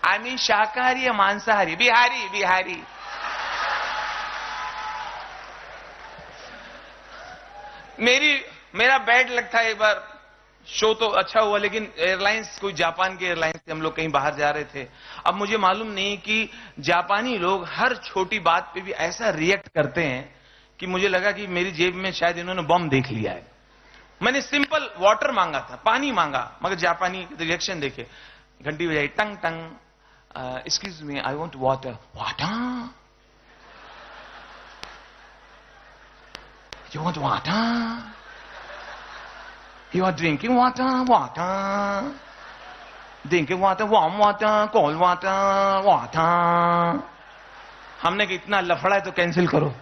आई मीन शाकाहारी या मांसाहारी? बिहारी, बिहारी। मेरा बैड लक था एक बार, शो तो अच्छा हुआ, लेकिन एयरलाइंस, कोई जापान के एयरलाइंस से हम लोग कहीं बाहर जा रहे थे। अब मुझे मालूम नहीं कि जापानी लोग हर छोटी बात पे भी ऐसा रिएक्ट करते हैं कि मुझे लगा कि मेरी जेब में शायद इन्होंने बम देख लिया है। मैंने सिंपल वाटर मांगा था, पानी मांगा, मगर जापानी रिएक्शन देखे, घंटी बजाई, टंग टंग, excuse me, I want water. Water? You want water? You are drinking water, water. Drinking water, warm water, cold water, water. हमने कि इतना लफड़ा है तो कैंसिल करो,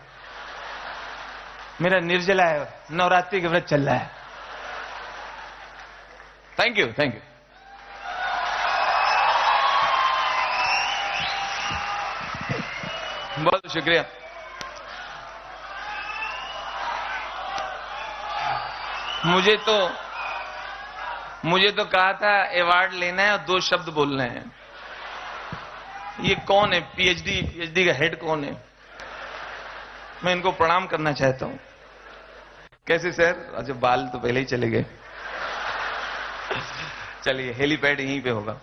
मेरा निर्जला है, नवरात्रि के व्रत चल रहा है। Thank you, thank you. बहुत शुक्रिया। मुझे तो कहा था अवार्ड लेना है और 2 शब्द बोलने हैं। ये कौन है? पीएचडी का हेड कौन है? मैं इनको प्रणाम करना चाहता हूं। कैसे सर? अच्छा, बाल तो पहले ही चले गए। चलिए, हेलीपैड यहीं पे होगा।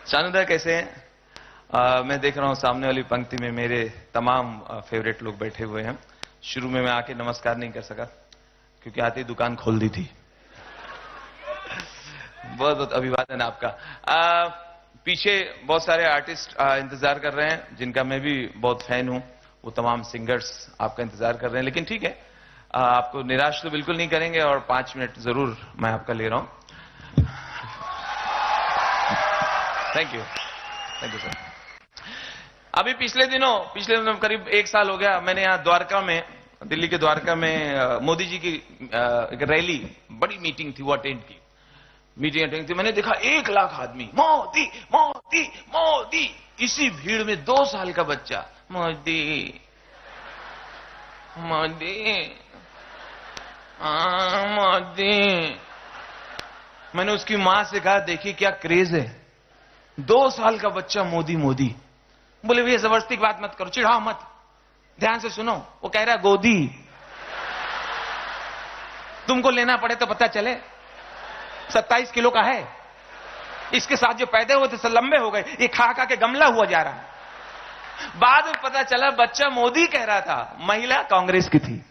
शानुदा कैसे हैं? मैं देख रहा हूं सामने वाली पंक्ति में मेरे तमाम फेवरेट लोग बैठे हुए हैं। शुरू में मैं आके नमस्कार नहीं कर सका क्योंकि आते ही दुकान खोल दी थी। बहुत बहुत अभिवादन आपका। पीछे बहुत सारे आर्टिस्ट इंतजार कर रहे हैं जिनका मैं भी बहुत फैन हूं। वो तमाम सिंगर्स आपका इंतजार कर रहे हैं, लेकिन ठीक है, आपको निराश तो बिल्कुल नहीं करेंगे और 5 मिनट जरूर मैं आपका ले रहा हूं। Thank you, thank you sir. अभी पिछले दिनों करीब 1 साल हो गया, मैंने यहाँ द्वारका में, दिल्ली के द्वारका में मोदी जी की एक रैली, बड़ी मीटिंग थी, वो अटेंड की। मीटिंग अटेंड थी, मैंने देखा 1 लाख आदमी मोदी मोदी मोदी। इसी भीड़ में 2 साल का बच्चा मोदी मोदी मोदी। मैंने उसकी मां से कहा, देखिए क्या क्रेज है, 2 साल का बच्चा मोदी मोदी। बोले भैया जबरदस्ती की बात मत करो, चिढ़ाओ मत, ध्यान से सुनो। वो कह रहा है गोदी, तुमको लेना पड़े तो पता चले 27 किलो का है। इसके साथ जो पैदा हुए थे सब लंबे हो गए, ये खा खा के गमला हुआ जा रहा है। बाद में पता चला बच्चा मोदी कह रहा था, महिला कांग्रेस की थी।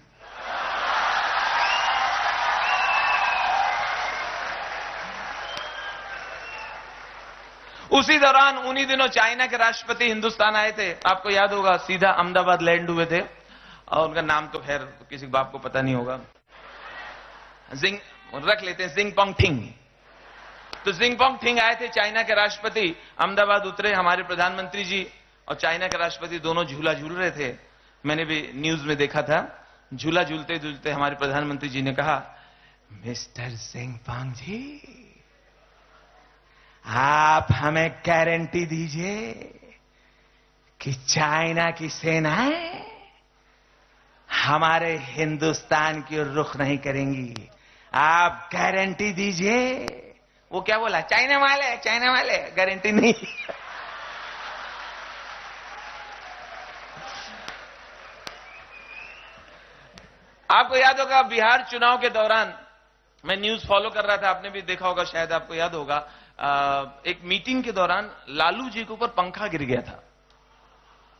उसी दौरान उन्हीं दिनों चाइना के राष्ट्रपति हिंदुस्तान आए थे, आपको याद होगा, सीधा अहमदाबाद लैंड हुए थे, और उनका नाम तो खैर किसी बाप को पता नहीं होगा, जिंग रख लेते हैं, जिंगपोंग थिंग। तो जिंगपोंग थिंग आए थे, चाइना के राष्ट्रपति, अहमदाबाद उतरे, हमारे प्रधानमंत्री जी और चाइना के राष्ट्रपति दोनों झूला झूल रहे थे। मैंने भी न्यूज में देखा था, झूला झूलते झूलते हमारे प्रधानमंत्री जी ने कहा, मिस्टर जिंगपोंग जी, आप हमें गारंटी दीजिए कि चाइना की सेनाएं हमारे हिंदुस्तान की ओर रुख नहीं करेंगी, आप गारंटी दीजिए। वो क्या बोला, चाइना वाले गारंटी नहीं। आपको याद होगा बिहार चुनाव के दौरान मैं न्यूज फॉलो कर रहा था, आपने भी देखा होगा, शायद आपको याद होगा, एक मीटिंग के दौरान लालू जी के ऊपर पंखा गिर गया था,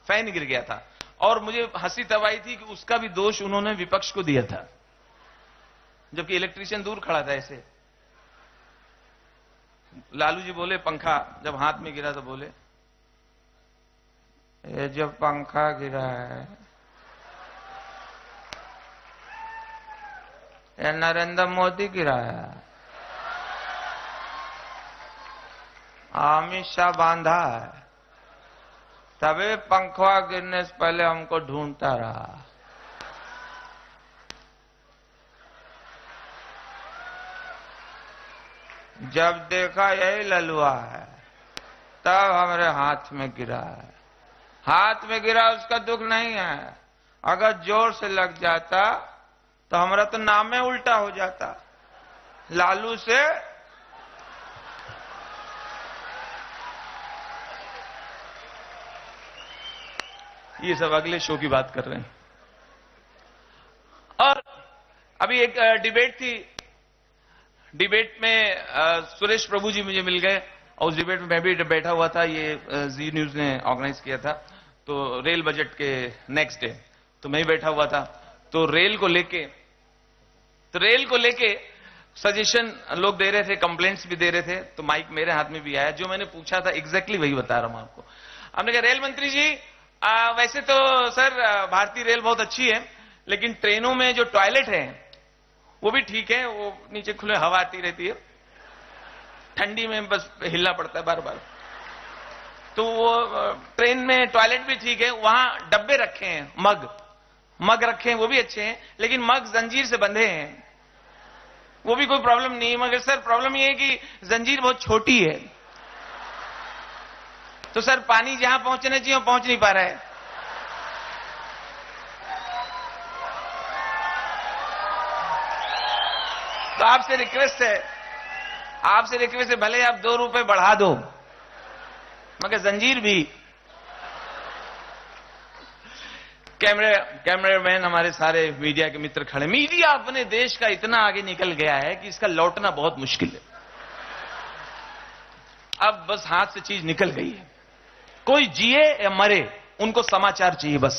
फैन गिर गया था, और मुझे हंसी तब आई थी कि उसका भी दोष उन्होंने विपक्ष को दिया था, जबकि इलेक्ट्रीशियन दूर खड़ा था ऐसे। लालू जी बोले, पंखा जब हाथ में गिरा तो बोले, ये जब पंखा गिरा है ये नरेंद्र मोदी गिराया, अमित शाह बांधा है, तभी पंखा गिरने से पहले हमको ढूंढता रहा। जब देखा यही ललुआ है, तब हमारे हाथ में गिरा है। हाथ में गिरा उसका दुख नहीं है, अगर जोर से लग जाता तो हमारा तो नाम में उल्टा हो जाता। लालू से ये सब अगले शो की बात कर रहे हैं। और अभी एक डिबेट थी, डिबेट में सुरेश प्रभु जी मुझे मिल गए, और उस डिबेट में मैं भी बैठा हुआ था, ये जी न्यूज ने ऑर्गेनाइज किया था, तो रेल बजट के नेक्स्ट डे तो मैं ही बैठा हुआ था। तो रेल को लेके सजेशन लोग दे रहे थे, कंप्लेंट्स भी दे रहे थे, तो माइक मेरे हाथ में भी आया, जो मैंने पूछा था एग्जैक्टली वही बता रहा हूं आपको। हमने कहा, रेल मंत्री जी, वैसे तो सर भारतीय रेल बहुत अच्छी है, लेकिन ट्रेनों में जो टॉयलेट है वो भी ठीक है, वो नीचे खुले हवा आती रहती है, ठंडी में बस हिलना पड़ता है बार बार, तो वो ट्रेन में टॉयलेट भी ठीक है, वहां डब्बे रखे हैं, मग रखे हैं, वो भी अच्छे हैं, लेकिन मग जंजीर से बंधे हैं, वो भी कोई प्रॉब्लम नहीं है। मगर सर प्रॉब्लम ये है कि जंजीर बहुत छोटी है, तो सर पानी जहां पहुंचना चाहिए पहुंच नहीं पा रहा है। तो आपसे रिक्वेस्ट है, भले आप 2 रुपए बढ़ा दो, मगर जंजीर भी। कैमरामैन हमारे सारे मीडिया के मित्र खड़े। मीडिया अपने देश का इतना आगे निकल गया है कि इसका लौटना बहुत मुश्किल है। अब बस हाथ से चीज निकल गई है, कोई जिए या मरे उनको समाचार चाहिए बस।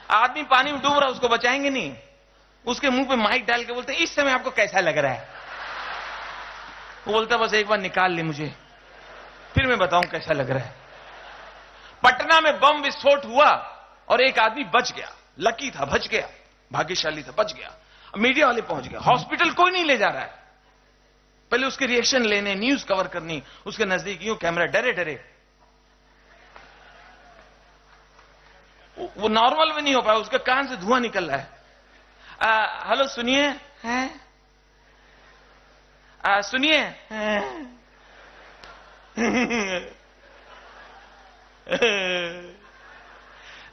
आदमी पानी में डूब रहा है, उसको बचाएंगे नहीं, उसके मुंह पे माइक डाल के बोलते हैं, इस समय आपको कैसा लग रहा है? वो बोलता बस एक बार निकाल ले मुझे, फिर मैं बताऊं कैसा लग रहा है। पटना में बम विस्फोट हुआ और एक आदमी बच गया, लकी था, बच गया, भाग्यशाली था, बच गया। मीडिया वाले पहुंच गए, हॉस्पिटल कोई नहीं ले जा रहा है, पहले उसके रिएक्शन लेने, न्यूज कवर करनी, उसके नजदीक यूं कैमरा डरे वो नॉर्मल में नहीं हो पाया, उसके कान से धुआं निकल रहा है। हेलो सुनिए, सुनिए,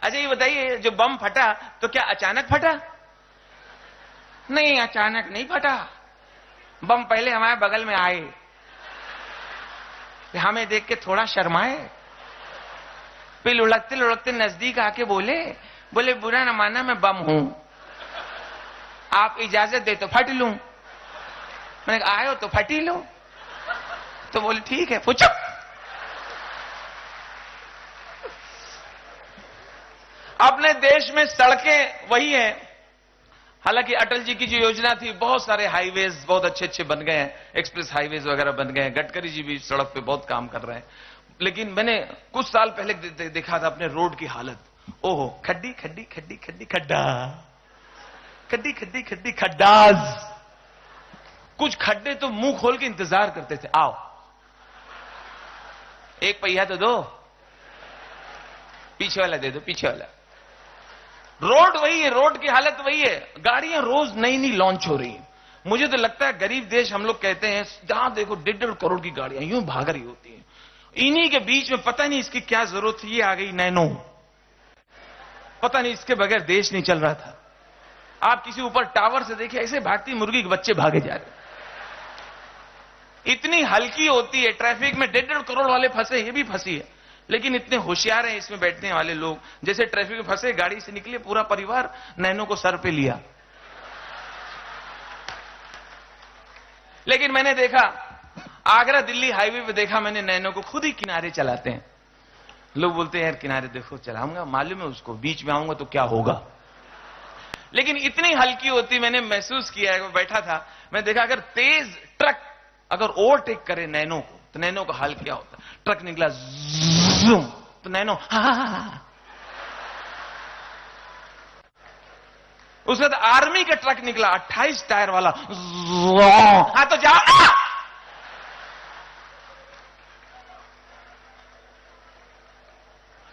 अच्छा ये बताइए, जो बम फटा तो क्या अचानक फटा? नहीं, अचानक नहीं फटा, बम पहले हमारे बगल में आए, हमें देख के थोड़ा शर्माए, फिर लुढ़कते लुढ़कते नजदीक आके बोले बुरा न मानना मैं बम हूं, आप इजाजत दे तो फट लूं। मैंने कहा आए हो तो फटी लो, तो बोले ठीक है, पूछो। अपने देश में सड़कें वही हैं। हालांकि अटल जी की जो योजना थी, बहुत सारे हाईवेज बहुत अच्छे अच्छे बन गए हैं, एक्सप्रेस हाईवेज वगैरह बन गए हैं, गडकरी जी भी सड़क पे बहुत काम कर रहे हैं। लेकिन मैंने कुछ साल पहले देखा था अपने रोड की हालत, ओहो, खड्डी खड्डी खड्डी खड्डी खड्डा, खड्डी खड्डी खड्डी खड्डाज। कुछ खड्डे तो मुंह खोल के इंतजार करते थे, आओ एक पहिया तो दो, पीछे वाला दे दो, पीछे वाला। रोड वही है, रोड की हालत वही है, गाड़ियां रोज नई नई लॉन्च हो रही हैं। मुझे तो लगता है गरीब देश हम लोग कहते हैं, जहां देखो 1.5 करोड़ की गाड़ियां यूं भाग रही होती हैं। इन्हीं के बीच में पता नहीं इसकी क्या जरूरत थी, ये आ गई नैनो। पता नहीं इसके बगैर देश नहीं चल रहा था। आप किसी ऊपर टावर से देखिए, ऐसे भागती मुर्गी के बच्चे भागे जा रहे। इतनी हल्की होती है, ट्रैफिक में 1.5 करोड़ वाले फंसे, ये भी फंसी है, लेकिन इतने होशियार हैं इसमें बैठने वाले लोग। जैसे ट्रैफिक में फंसे, गाड़ी से निकले, पूरा परिवार नैनो को सर पे लिया। लेकिन मैंने देखा, आगरा दिल्ली हाईवे पे देखा मैंने नैनो को, खुद ही किनारे चलाते हैं। लोग बोलते हैं यार किनारे देखो चलाऊंगा, मालूम है उसको बीच में आऊंगा तो क्या होगा। लेकिन इतनी हल्की होती, मैंने महसूस किया है। बैठा था, मैं देखा अगर तेज ट्रक अगर ओवरटेक करे नैनो को, तो नैनो का हाल क्या होता। ट्रक निकला ज़ूम, तो नैनो उसके बाद आर्मी का ट्रक निकला 28 टायर वाला, हाँ तो जाओ।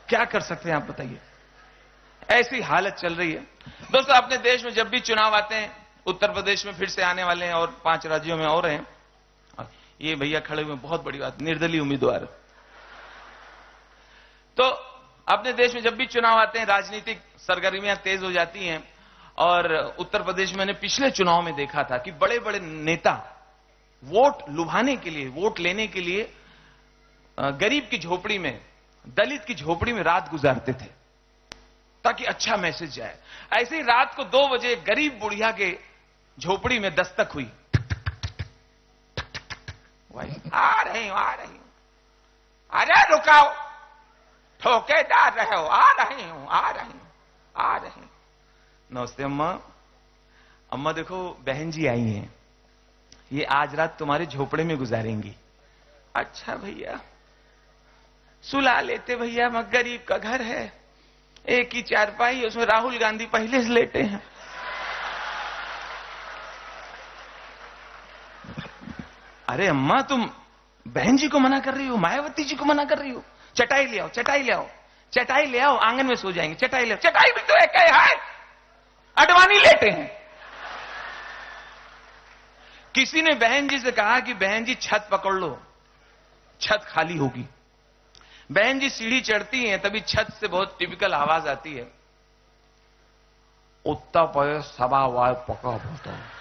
क्या कर सकते हैं आप बताइए, ऐसी हालत चल रही है। दोस्तों अपने देश में जब भी चुनाव आते हैं, उत्तर प्रदेश में फिर से आने वाले हैं और 5 राज्यों में और हैं। ये भैया खड़े हुए, बहुत बड़ी बात, निर्दलीय उम्मीदवार। तो अपने देश में जब भी चुनाव आते हैं, राजनीतिक सरगर्मियां तेज हो जाती हैं। और उत्तर प्रदेश में मैंने पिछले चुनाव में देखा था कि बड़े बड़े नेता वोट लुभाने के लिए, वोट लेने के लिए गरीब की झोपड़ी में, दलित की झोपड़ी में रात गुजारते थे ताकि अच्छा मैसेज जाए। ऐसे ही रात को 2 बजे गरीब बुढ़िया के झोपड़ी में दस्तक हुई, आ रही हूं, आ रही हूं, अरे रुकाओ, ठोकेदार रहे हो, आ रही हूं, आ रही हूं, आ रही हूं। नमस्ते अम्मा। अम्मा देखो बहन जी आई हैं, ये आज रात तुम्हारे झोपड़े में गुजारेंगी। अच्छा भैया, सुला लेते भैया, मैं गरीब का घर है, एक ही चारपाई, उसमें राहुल गांधी पहले से लेटे हैं। अरे अम्मा तुम बहन जी को मना कर रही हो, मायावती जी को मना कर रही हो। चटाई ले आओ, चटाई ले आओ, चटाई ले आओ, आंगन में सो जाएंगे। चटाई ले आओ, चटाई भी तो एक है, अडवाणी लेटे हैं। किसी ने बहन जी से कहा कि बहन जी छत पकड़ लो, छत खाली होगी। बहन जी सीढ़ी चढ़ती हैं, तभी छत से बहुत टिपिकल आवाज आती है, उत्ता पे सवा वाय पका होता है,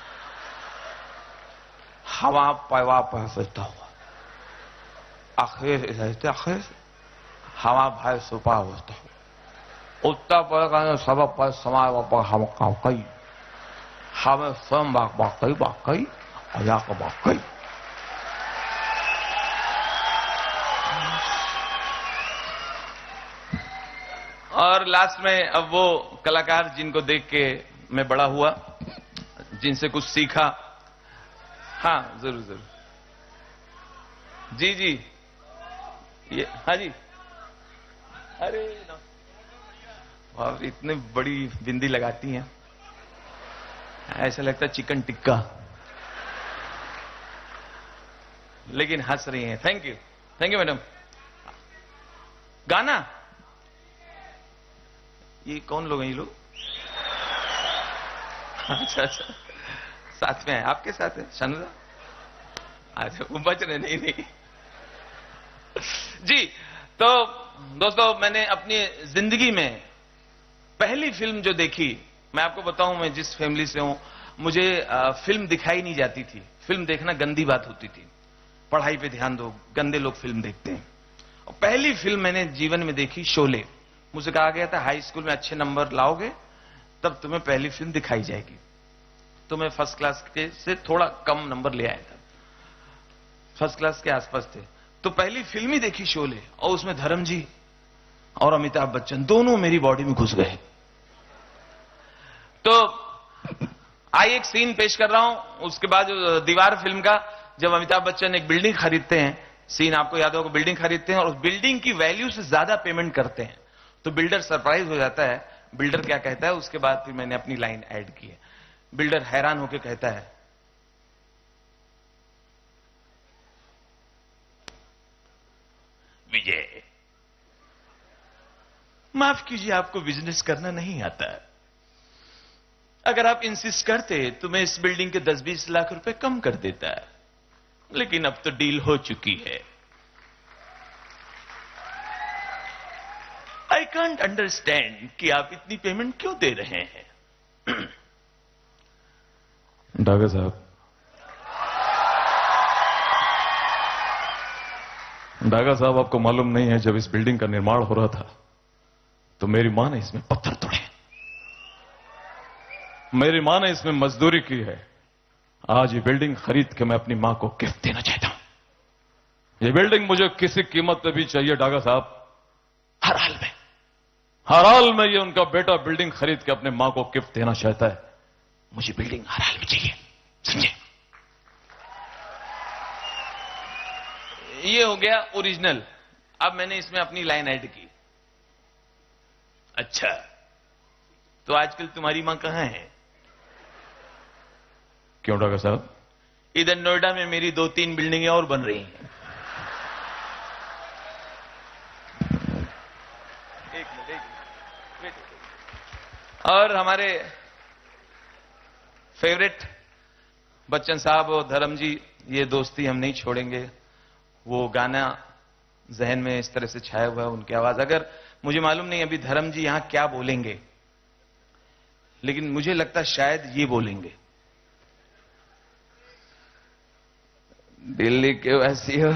हवा पैवा पहता हुआ, आखिर रहते आखिर हवा भाई सुपा होता हो, उत्ता पर सब पर समाय पर हम कई हमें स्वयं बाकई बाकई अया का बाकई। और लास्ट में अब वो कलाकार जिनको देख के मैं बड़ा हुआ, जिनसे कुछ सीखा। हाँ जरूर जरूर, जी जी, ये हाँ जी। अरे आप इतने बड़ी बिंदी लगाती हैं, ऐसा लगता है चिकन टिक्का, लेकिन हंस रही हैं। Thank you madam. गाना, ये कौन लोग हैं ये लोग? अच्छा अच्छा, साथ में है, आपके साथ है शनुदा? अच्छा वो बच रहे, नहीं जी। तो दोस्तों मैंने अपनी जिंदगी में पहली फिल्म जो देखी, मैं आपको बताऊं, मैं जिस फैमिली से हूं, मुझे फिल्म दिखाई नहीं जाती थी। फिल्म देखना गंदी बात होती थी, पढ़ाई पे ध्यान दो, गंदे लोग फिल्म देखते हैं। और पहली फिल्म मैंने जीवन में देखी शोले। मुझे कहा गया था हाई स्कूल में अच्छे नंबर लाओगे तब तुम्हें पहली फिल्म दिखाई जाएगी। तो मैं फर्स्ट क्लास के से थोड़ा कम नंबर ले आया था, फर्स्ट क्लास के आसपास थे। तो पहली फिल्म ही देखी शोले, और उसमें धर्म जी और अमिताभ बच्चन दोनों मेरी बॉडी में घुस गए। तो आई एक सीन पेश कर रहा हूं, उसके बाद दीवार फिल्म का, जब अमिताभ बच्चन एक बिल्डिंग खरीदते हैं, सीन आपको याद होगा, बिल्डिंग खरीदते हैं और उस बिल्डिंग की वैल्यू से ज्यादा पेमेंट करते हैं, तो बिल्डर सरप्राइज हो जाता है। बिल्डर क्या कहता है, उसके बाद फिर मैंने अपनी लाइन ऐड की है। बिल्डर हैरान होकर कहता है, विजय माफ कीजिए, आपको बिजनेस करना नहीं आता। अगर आप इंसिस्ट करते तो मैं इस बिल्डिंग के 10-20 लाख रुपए कम कर देता, लेकिन अब तो डील हो चुकी है। आई कांट अंडरस्टैंड कि आप इतनी पेमेंट क्यों दे रहे हैं। डागा साहब, डागा साहब, आपको मालूम नहीं है, जब इस बिल्डिंग का निर्माण हो रहा था तो मेरी मां ने इसमें पत्थर तोड़े, मेरी मां ने इसमें मजदूरी की है। आज ये बिल्डिंग खरीद के मैं अपनी मां को गिफ्ट देना चाहता हूं। ये बिल्डिंग मुझे किसी कीमत पे भी चाहिए डागा साहब, हर हाल में, हर हाल में। ये उनका बेटा बिल्डिंग खरीद के अपने मां को गिफ्ट देना चाहता है। मुझे बिल्डिंग हर हाल में चाहिए, समझे? ये हो गया ओरिजिनल। अब मैंने इसमें अपनी लाइन ऐड की। अच्छा, तो आजकल तुम्हारी मां कहां है? क्यों डागा साहब? इधर नोएडा में मेरी 2-3 बिल्डिंगें और बन रही हैं। एक मिनट। और हमारे फेवरेट बच्चन साहब और धर्म जी, ये दोस्ती हम नहीं छोड़ेंगे। वो गाना जहन में इस तरह से छाया हुआ है, उनकी आवाज। अगर मुझे मालूम नहीं अभी धर्म जी यहां क्या बोलेंगे, लेकिन मुझे लगता शायद ये बोलेंगे, दिल्ली के वासियों,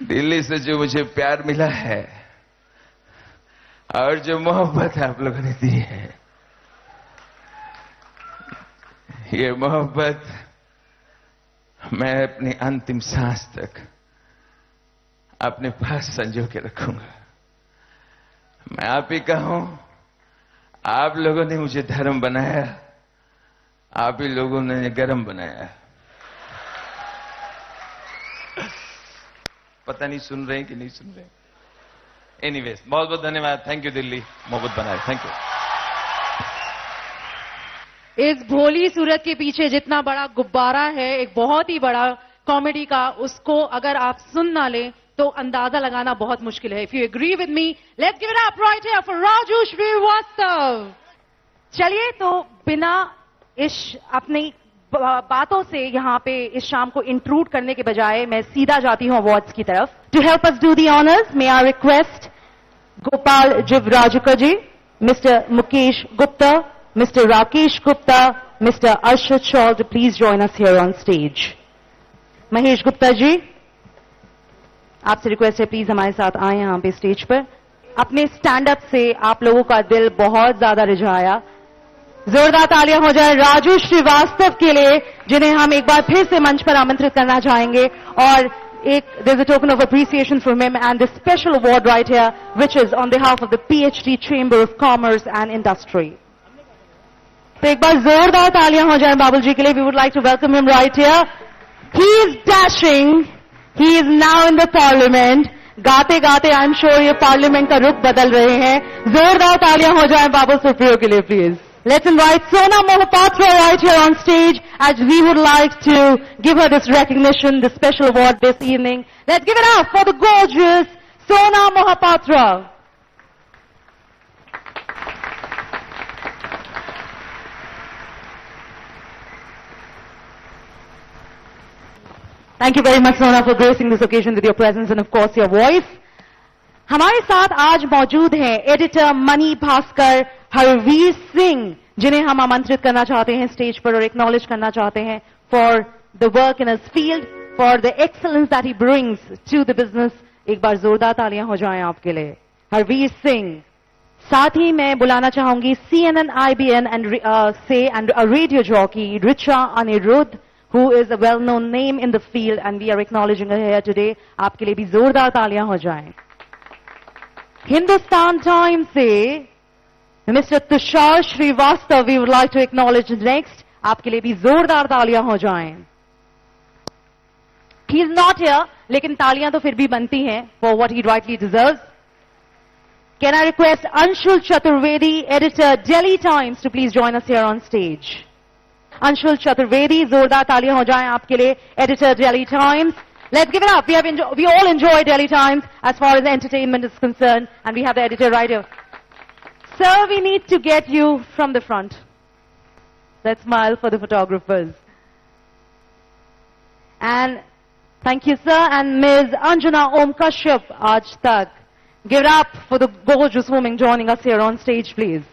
दिल्ली से जो मुझे प्यार मिला है और जो मोहब्बत आप लोगों ने दी है, ये मोहब्बत मैं अपनी अंतिम सांस तक अपने पास संजो के रखूंगा। मैं आप ही का हूं, आप लोगों ने मुझे धर्म बनाया, आप ही लोगों ने गरम बनाया। पता नहीं सुन रहे हैं कि नहीं सुन रहे। एनीवेज, बहुत बहुत धन्यवाद। थैंक यू दिल्ली, मोहब्बत बनाए। Thank you. इस भोली सूरत के पीछे जितना बड़ा गुब्बारा है, एक बहुत ही बड़ा कॉमेडी का, उसको अगर आप सुन ना ले तो अंदाजा लगाना बहुत मुश्किल है। If you agree with me, let's give it up right here for Raju Srivastava. चलिए, तो बिना इस अपनी बातों से यहाँ पे इस शाम को इंट्रूड करने के बजाय मैं सीधा जाती हूँ अवार्ड्स की तरफ। To help us do the honours, may I request Gopal Jivrajka ji, mister Mukesh Gupta, Mr. Rakesh Gupta, Mr. Arshad Shaw to please join us here on stage. Mahesh Gupta ji, आपसे रिक्वेस्ट है प्लीज हमारे साथ आए यहाँ पे स्टेज पर। अपने स्टैंड अप से आप लोगों का दिल बहुत ज्यादा रिझाया। जोरदार तालियां हो जाए राजू श्रीवास्तव के लिए, जिन्हें हम एक बार फिर से मंच पर आमंत्रित करना चाहेंगे। और एक there's a token of appreciation from him and the special award right here, which is on behalf of the PhD Chamber of Commerce and Industry. तो एक बार जोरदार तालियां हो जाए बाबुल जी के लिए। We would like to welcome him right here. He is dashing, he is now in the parliament. गाते गाते आई एम श्योर ये पार्लियामेंट का रुख बदल रहे हैं। जोरदार तालियां हो जाए बाबुल सुप्रियो के लिए please. Let's invite Sona Mohapatra right here on stage as we would like to give her this recognition, this special award this evening. Let's give it up for the gorgeous Sona Mohapatra. Thank you very much, Sona, for gracing this occasion with your presence and, of course, your voice. हमारे साथ आज मौजूद हैं editor money Bhaskar Harvir Singh, जिन्हें हम आमंत्रित करना चाहते हैं स्टेज पर और एक्नॉलेज करना चाहते हैं for the work in his field, for the excellence that he brings to the business. एक बार जोरदार तालियां हो जाएं आपके लिए, हरवीर सिंह। साथ ही मैं बुलाना चाहूंगी CNN IBN and say and a radio jockey Richa Anirudh, who is a well-known name in the field, and we are acknowledging her here today. आपके लिए भी जोरदार तालियां हो जाएं. Hindustan Times से Mr. Tushar Srivastav we would like to acknowledge next. आपके लिए भी जोरदार तालियां हो जाएं. He is not here, लेकिन तालियां तो फिर भी बनती हैं for what he rightly deserves. Can I request Anshul Chaturvedi, editor, Delhi Times, to please join us here on stage? Anshul Chaturvedi, जोरदार तालियां हो जाएं आपके लिए, editor, Delhi Times. Let's give it up. We all enjoy Delhi Times as far as entertainment is concerned, and we have the editor right here. Sir, we need to get you from the front. Let's smile for the photographers. And thank you, sir. And Ms. Anjana Om Kashyap, Aaj Tak. Give it up for the gorgeous woman joining us here on stage, please.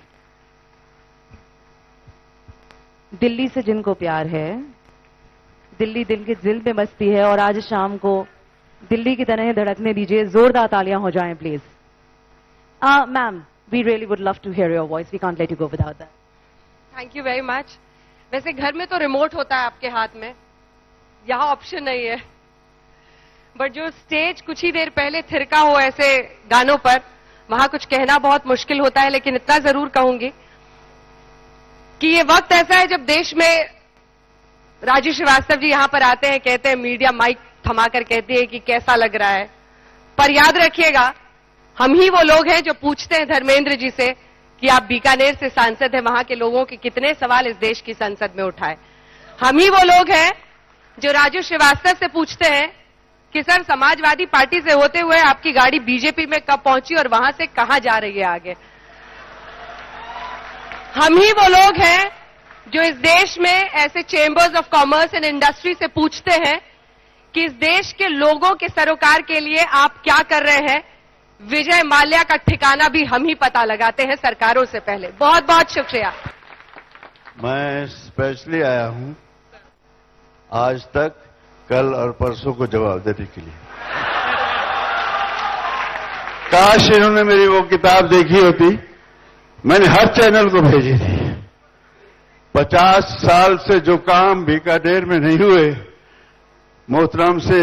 Delhi से जिनको प्यार है, दिल्ली दिल के दिल में बसती है, और आज शाम को दिल्ली की तरह धड़कने दीजिए. जोरदार तालियां हो जाएं, please. Ma'am, we really would love to hear your voice. We can't let you go without that. Thank you very much. वैसे घर में तो रिमोट होता है आपके हाथ में, यहाँ ऑप्शन नहीं है. बट जो स्टेज कुछ ही देर पहले थिरका हो ऐसे गानों पर, वहां कुछ कहना बहुत मुश्किल होता है. लेकिन इतना जरूर कहूंगी कि ये वक्त ऐसा है जब देश में राजू श्रीवास्तव जी यहां पर आते हैं, कहते हैं, मीडिया माइक थमाकर कहती है कि कैसा लग रहा है. पर याद रखिएगा, हम ही वो लोग हैं जो पूछते हैं धर्मेंद्र जी से कि आप बीकानेर से सांसद हैं, वहां के लोगों के कितने सवाल इस देश की संसद में उठाए. हम ही वो लोग हैं जो राजू श्रीवास्तव से पूछते हैं कि सर, समाजवादी पार्टी से होते हुए आपकी गाड़ी बीजेपी में कब पहुंची और वहां से कहां जा रही है आगे. हम ही वो लोग हैं जो इस देश में ऐसे chambers of commerce and industry से पूछते हैं कि इस देश के लोगों के सरोकार के लिए आप क्या कर रहे हैं. विजय माल्या का ठिकाना भी हम ही पता लगाते हैं सरकारों से पहले. बहुत बहुत शुक्रिया. मैं स्पेशली आया हूं आज तक, कल और परसों को जवाब देने के लिए. काश इन्होंने मेरी वो किताब देखी होती. मैंने हर चैनल को भेजी थी. 50 साल से जो काम बीकानेर में नहीं हुए, मोहतरम से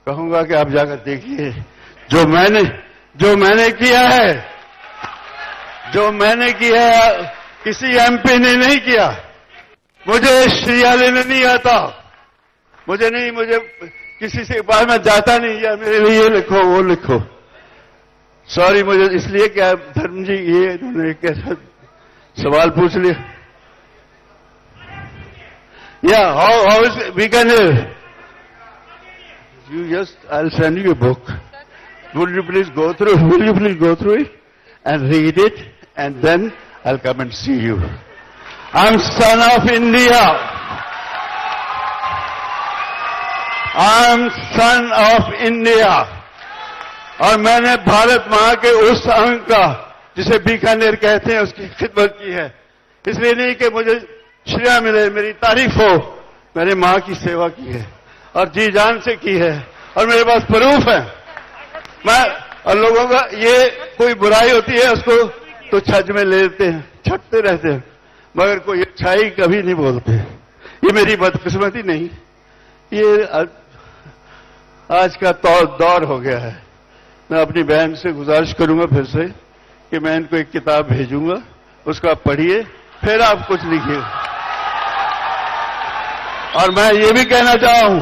कहूंगा कि आप जाकर देखिए. जो मैंने किया है, किसी एमपी ने नहीं किया. मुझे श्रेया लेने नहीं आता, मुझे किसी से बाहर में जाता नहीं, या मेरे लिए ये लिखो वो लिखो. सॉरी, मुझे इसलिए क्या धर्म जी ये इन्होंने कैसा सवाल पूछ लिया. या how is Bikaner? You just, I'll send you a book. Will you please go through it and read it, and then I'll come and see you. I'm son of India. I'm son of India. और मैंने भारत मां के उस अंग का, जिसे बीकानेर कहते हैं, उसकी खिदमत की है. इसलिए नहीं कि मुझे श्रेय मिले, मेरी तारीफ हो. मैंने मां की सेवा की है और जी जान से की है, और मेरे पास प्रूफ है. और लोगों का ये कोई बुराई होती है उसको तो छज में ले लेते हैं, छटते रहते हैं, मगर कोई अच्छाई कभी नहीं बोलते. ये मेरी बदकिस्मती नहीं, ये आज का दौर हो गया है. मैं अपनी बहन से गुजारिश करूंगा फिर से कि मैं इनको एक किताब भेजूंगा, उसको आप पढ़िए, फिर आप कुछ लिखिए. और मैं ये भी कहना चाहूं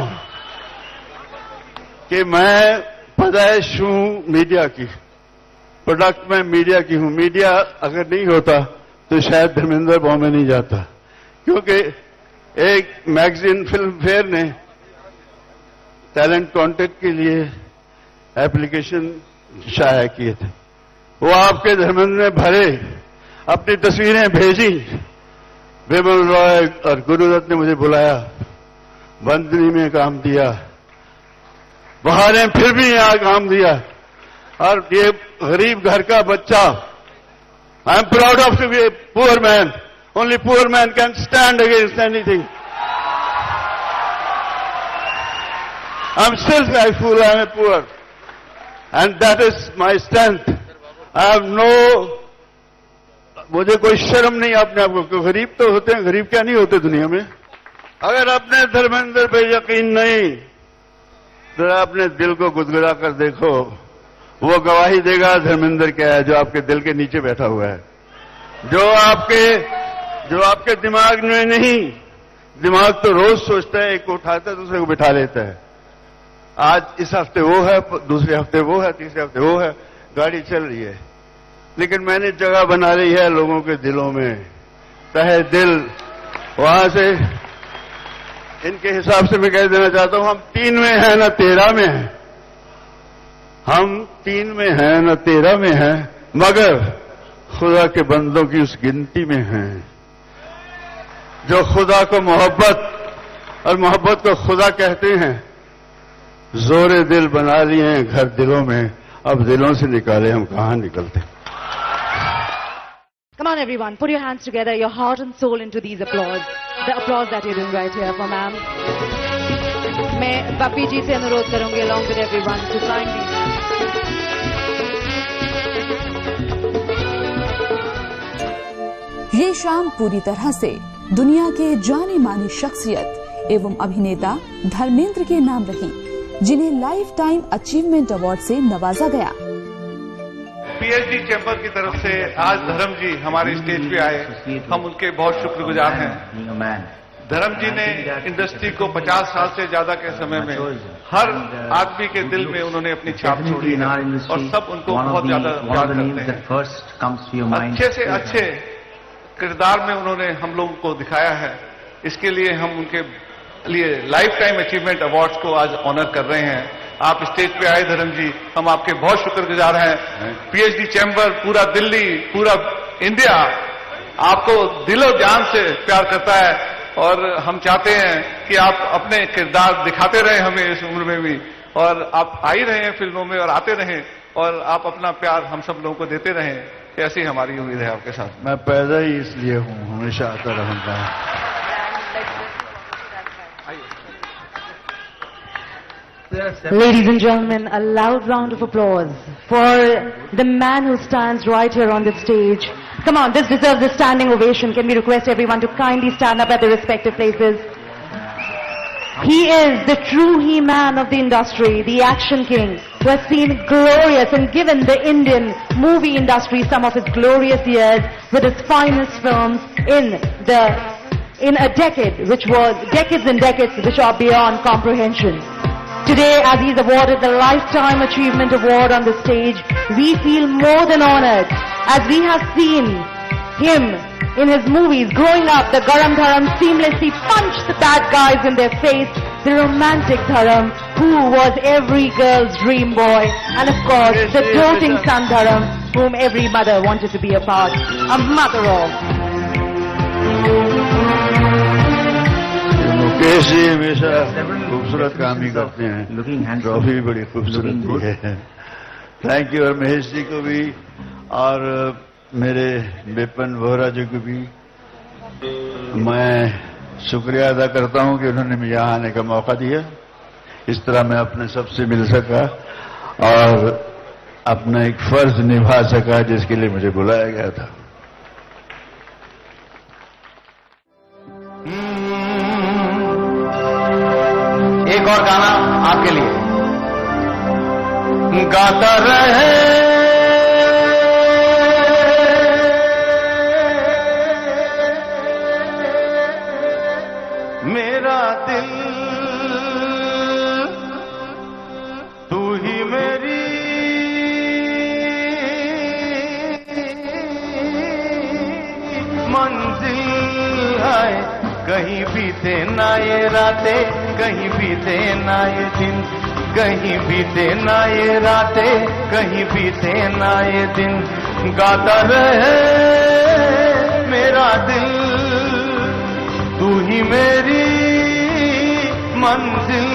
कि मैं पैदाइश हूं मीडिया की, प्रोडक्ट में मीडिया की हूं. मीडिया अगर नहीं होता तो शायद धर्मेंद्र बॉम्बे नहीं जाता, क्योंकि एक मैगजीन फिल्म फेयर ने टैलेंट कॉन्टेस्ट के लिए एप्लीकेशन शाया किए थे. वो आपके धर्मेंद्र ने भरे, अपनी तस्वीरें भेजी. विमल रॉय और गुरुदत्त ने मुझे बुलाया, बंदनी में काम दिया, बहारें फिर भी यहां काम दिया. और ये गरीब घर का बच्चा, I am proud of to be a poor man. Only poor man can stand against anything. I'm still thankful I am a poor, and that is my strength. I have no, मुझे कोई शर्म नहीं अपने आप को. गरीब तो होते हैं, गरीब क्या नहीं होते दुनिया में. अगर अपने धर्मेंद्र पे यकीन नहीं तो अपने दिल को गुदगुदा कर देखो, वो गवाही देगा धर्मेंद्र क्या है जो आपके दिल के नीचे बैठा हुआ है, जो आपके दिमाग में नहीं। दिमाग तो रोज सोचता है, एक को उठाता है दूसरे को बिठा लेता है। आज इस हफ्ते वो है, दूसरे हफ्ते वो है, तीसरे हफ्ते वो है, गाड़ी चल रही है। लेकिन मैंने जगह बना ली है लोगों के दिलों में, तहे दिल। वहां से इनके हिसाब से मैं कह देना चाहता हूं, हम 3 में हैं न 13 में हैं। हम 3 में हैं न 13 में हैं, मगर खुदा के बंदों की उस गिनती में हैं जो खुदा को मोहब्बत और मोहब्बत को खुदा कहते हैं। जोरे दिल बना लिए हैं घर दिलों में, अब दिलों से निकाले हम कहां निकलते। Come on everyone, put your hands together, your heart and soul into these applause. The applause that you're doing right here for ma'am. मैं पप्पी जी से अनुरोध करूंगी along with everyone to kindly. ये शाम पूरी तरह से दुनिया के जाने मानी शख्सियत एवं अभिनेता धर्मेंद्र के नाम रही, जिन्हें लाइफ टाइम अचीवमेंट अवार्ड से नवाजा गया। पीएचडी चैम्बर की तरफ से आज धर्म जी हमारे स्टेज पे आए, हम उनके बहुत शुक्रगुजार हैं। धर्म जी ने इंडस्ट्री को 50 साल से ज्यादा के समय में हर आदमी के दिल में उन्होंने अपनी छाप छोड़ी है और सब उनको बहुत ज्यादा प्यार करते हैं। अच्छे से अच्छे किरदार में उन्होंने हम लोगों को दिखाया है, इसके लिए हम उनके लिए लाइफ टाइम अचीवमेंट अवार्ड्स को आज ऑनर कर रहे हैं। आप स्टेज पे आए धर्म जी, हम आपके बहुत शुक्रगुजार हैं। पीएचडी चैम्बर, पूरा दिल्ली, पूरा इंडिया आपको दिलो जान से प्यार करता है और हम चाहते हैं कि आप अपने किरदार दिखाते रहें हमें इस उम्र में भी, और आप आ ही रहे हैं फिल्मों में और आते रहें और आप अपना प्यार हम सब लोगों को देते रहें। ऐसी हमारी उम्मीद है आपके साथ। मैं पैदा ही इसलिए हूं, हमेशा आता रहूंगा। Ladies and gentlemen, a loud round of applause for the man who stands right here on the stage. Come on, this deserves a standing ovation. Can we request everyone to kindly stand up at their respective places? He is the true he-man of the industry, the action king, who has seen glorious and given the Indian movie industry some of his glorious years with his finest films in a decade, which was decades and decades which are beyond comprehension. Today, as he's awarded the Lifetime Achievement Award on the stage, we feel more than honored, as we have seen him in his movies growing up. The Garam Dharam seamlessly punched the bad guys in their face, the romantic Dharam, who was every girl's dream boy, and of course, the doting son Dharam, whom every mother wanted to be a part, a mother of. Mukesh ji हमेशा खूबसूरत काम ही करते हैं, trophy भी बड़ी खूबसूरत है। Thank you. और महेश जी को भी और मेरे विपिन वोहरा जी को भी मैं शुक्रिया अदा करता हूं कि उन्होंने मुझे यहाँ आने का मौका दिया। इस तरह मैं अपने सबसे मिल सका और अपना एक फर्ज निभा सका जिसके लिए मुझे बुलाया गया था। एक और गाना आपके लिए। गाता रहे मेरा दिल, तू ही मेरी मंजिल है। कहीं बीते ना ये रातें, कहीं बीते ना ये दिन, कहीं बीते ना ये रातें, कहीं बीते ना ये दिन। गाता रहे मेरा दिल, तू ही मेरी मंजिल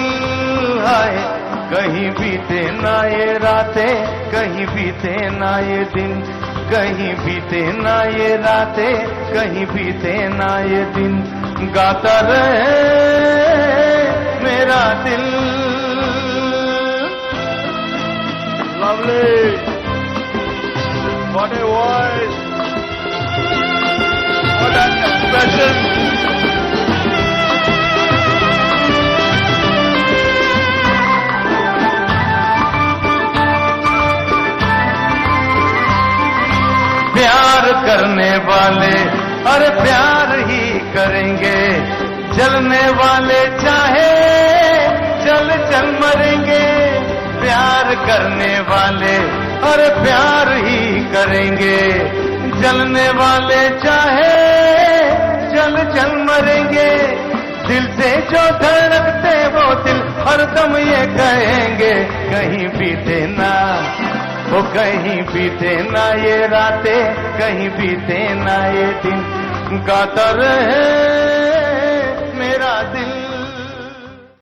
है। कहीं बीते ना ये रातें, कहीं बीते ना ये दिन, कहीं बीते ना ये रातें, कहीं बीते ना ये दिन। गाता रहे मेरा दिल। Lovely. What a voice. What an expression. वाले अरे प्यार ही करेंगे, जलने वाले चाहे जल जल मरेंगे, प्यार करने वाले अरे प्यार ही करेंगे, जलने वाले चाहे जल जल मरेंगे। दिल से जो धड़कते वो दिल हरदम ये कहेंगे, कहीं बीते ना वो कहीं बीते ना ये रातें, कहीं बीते ना ये दिन, गाता रहे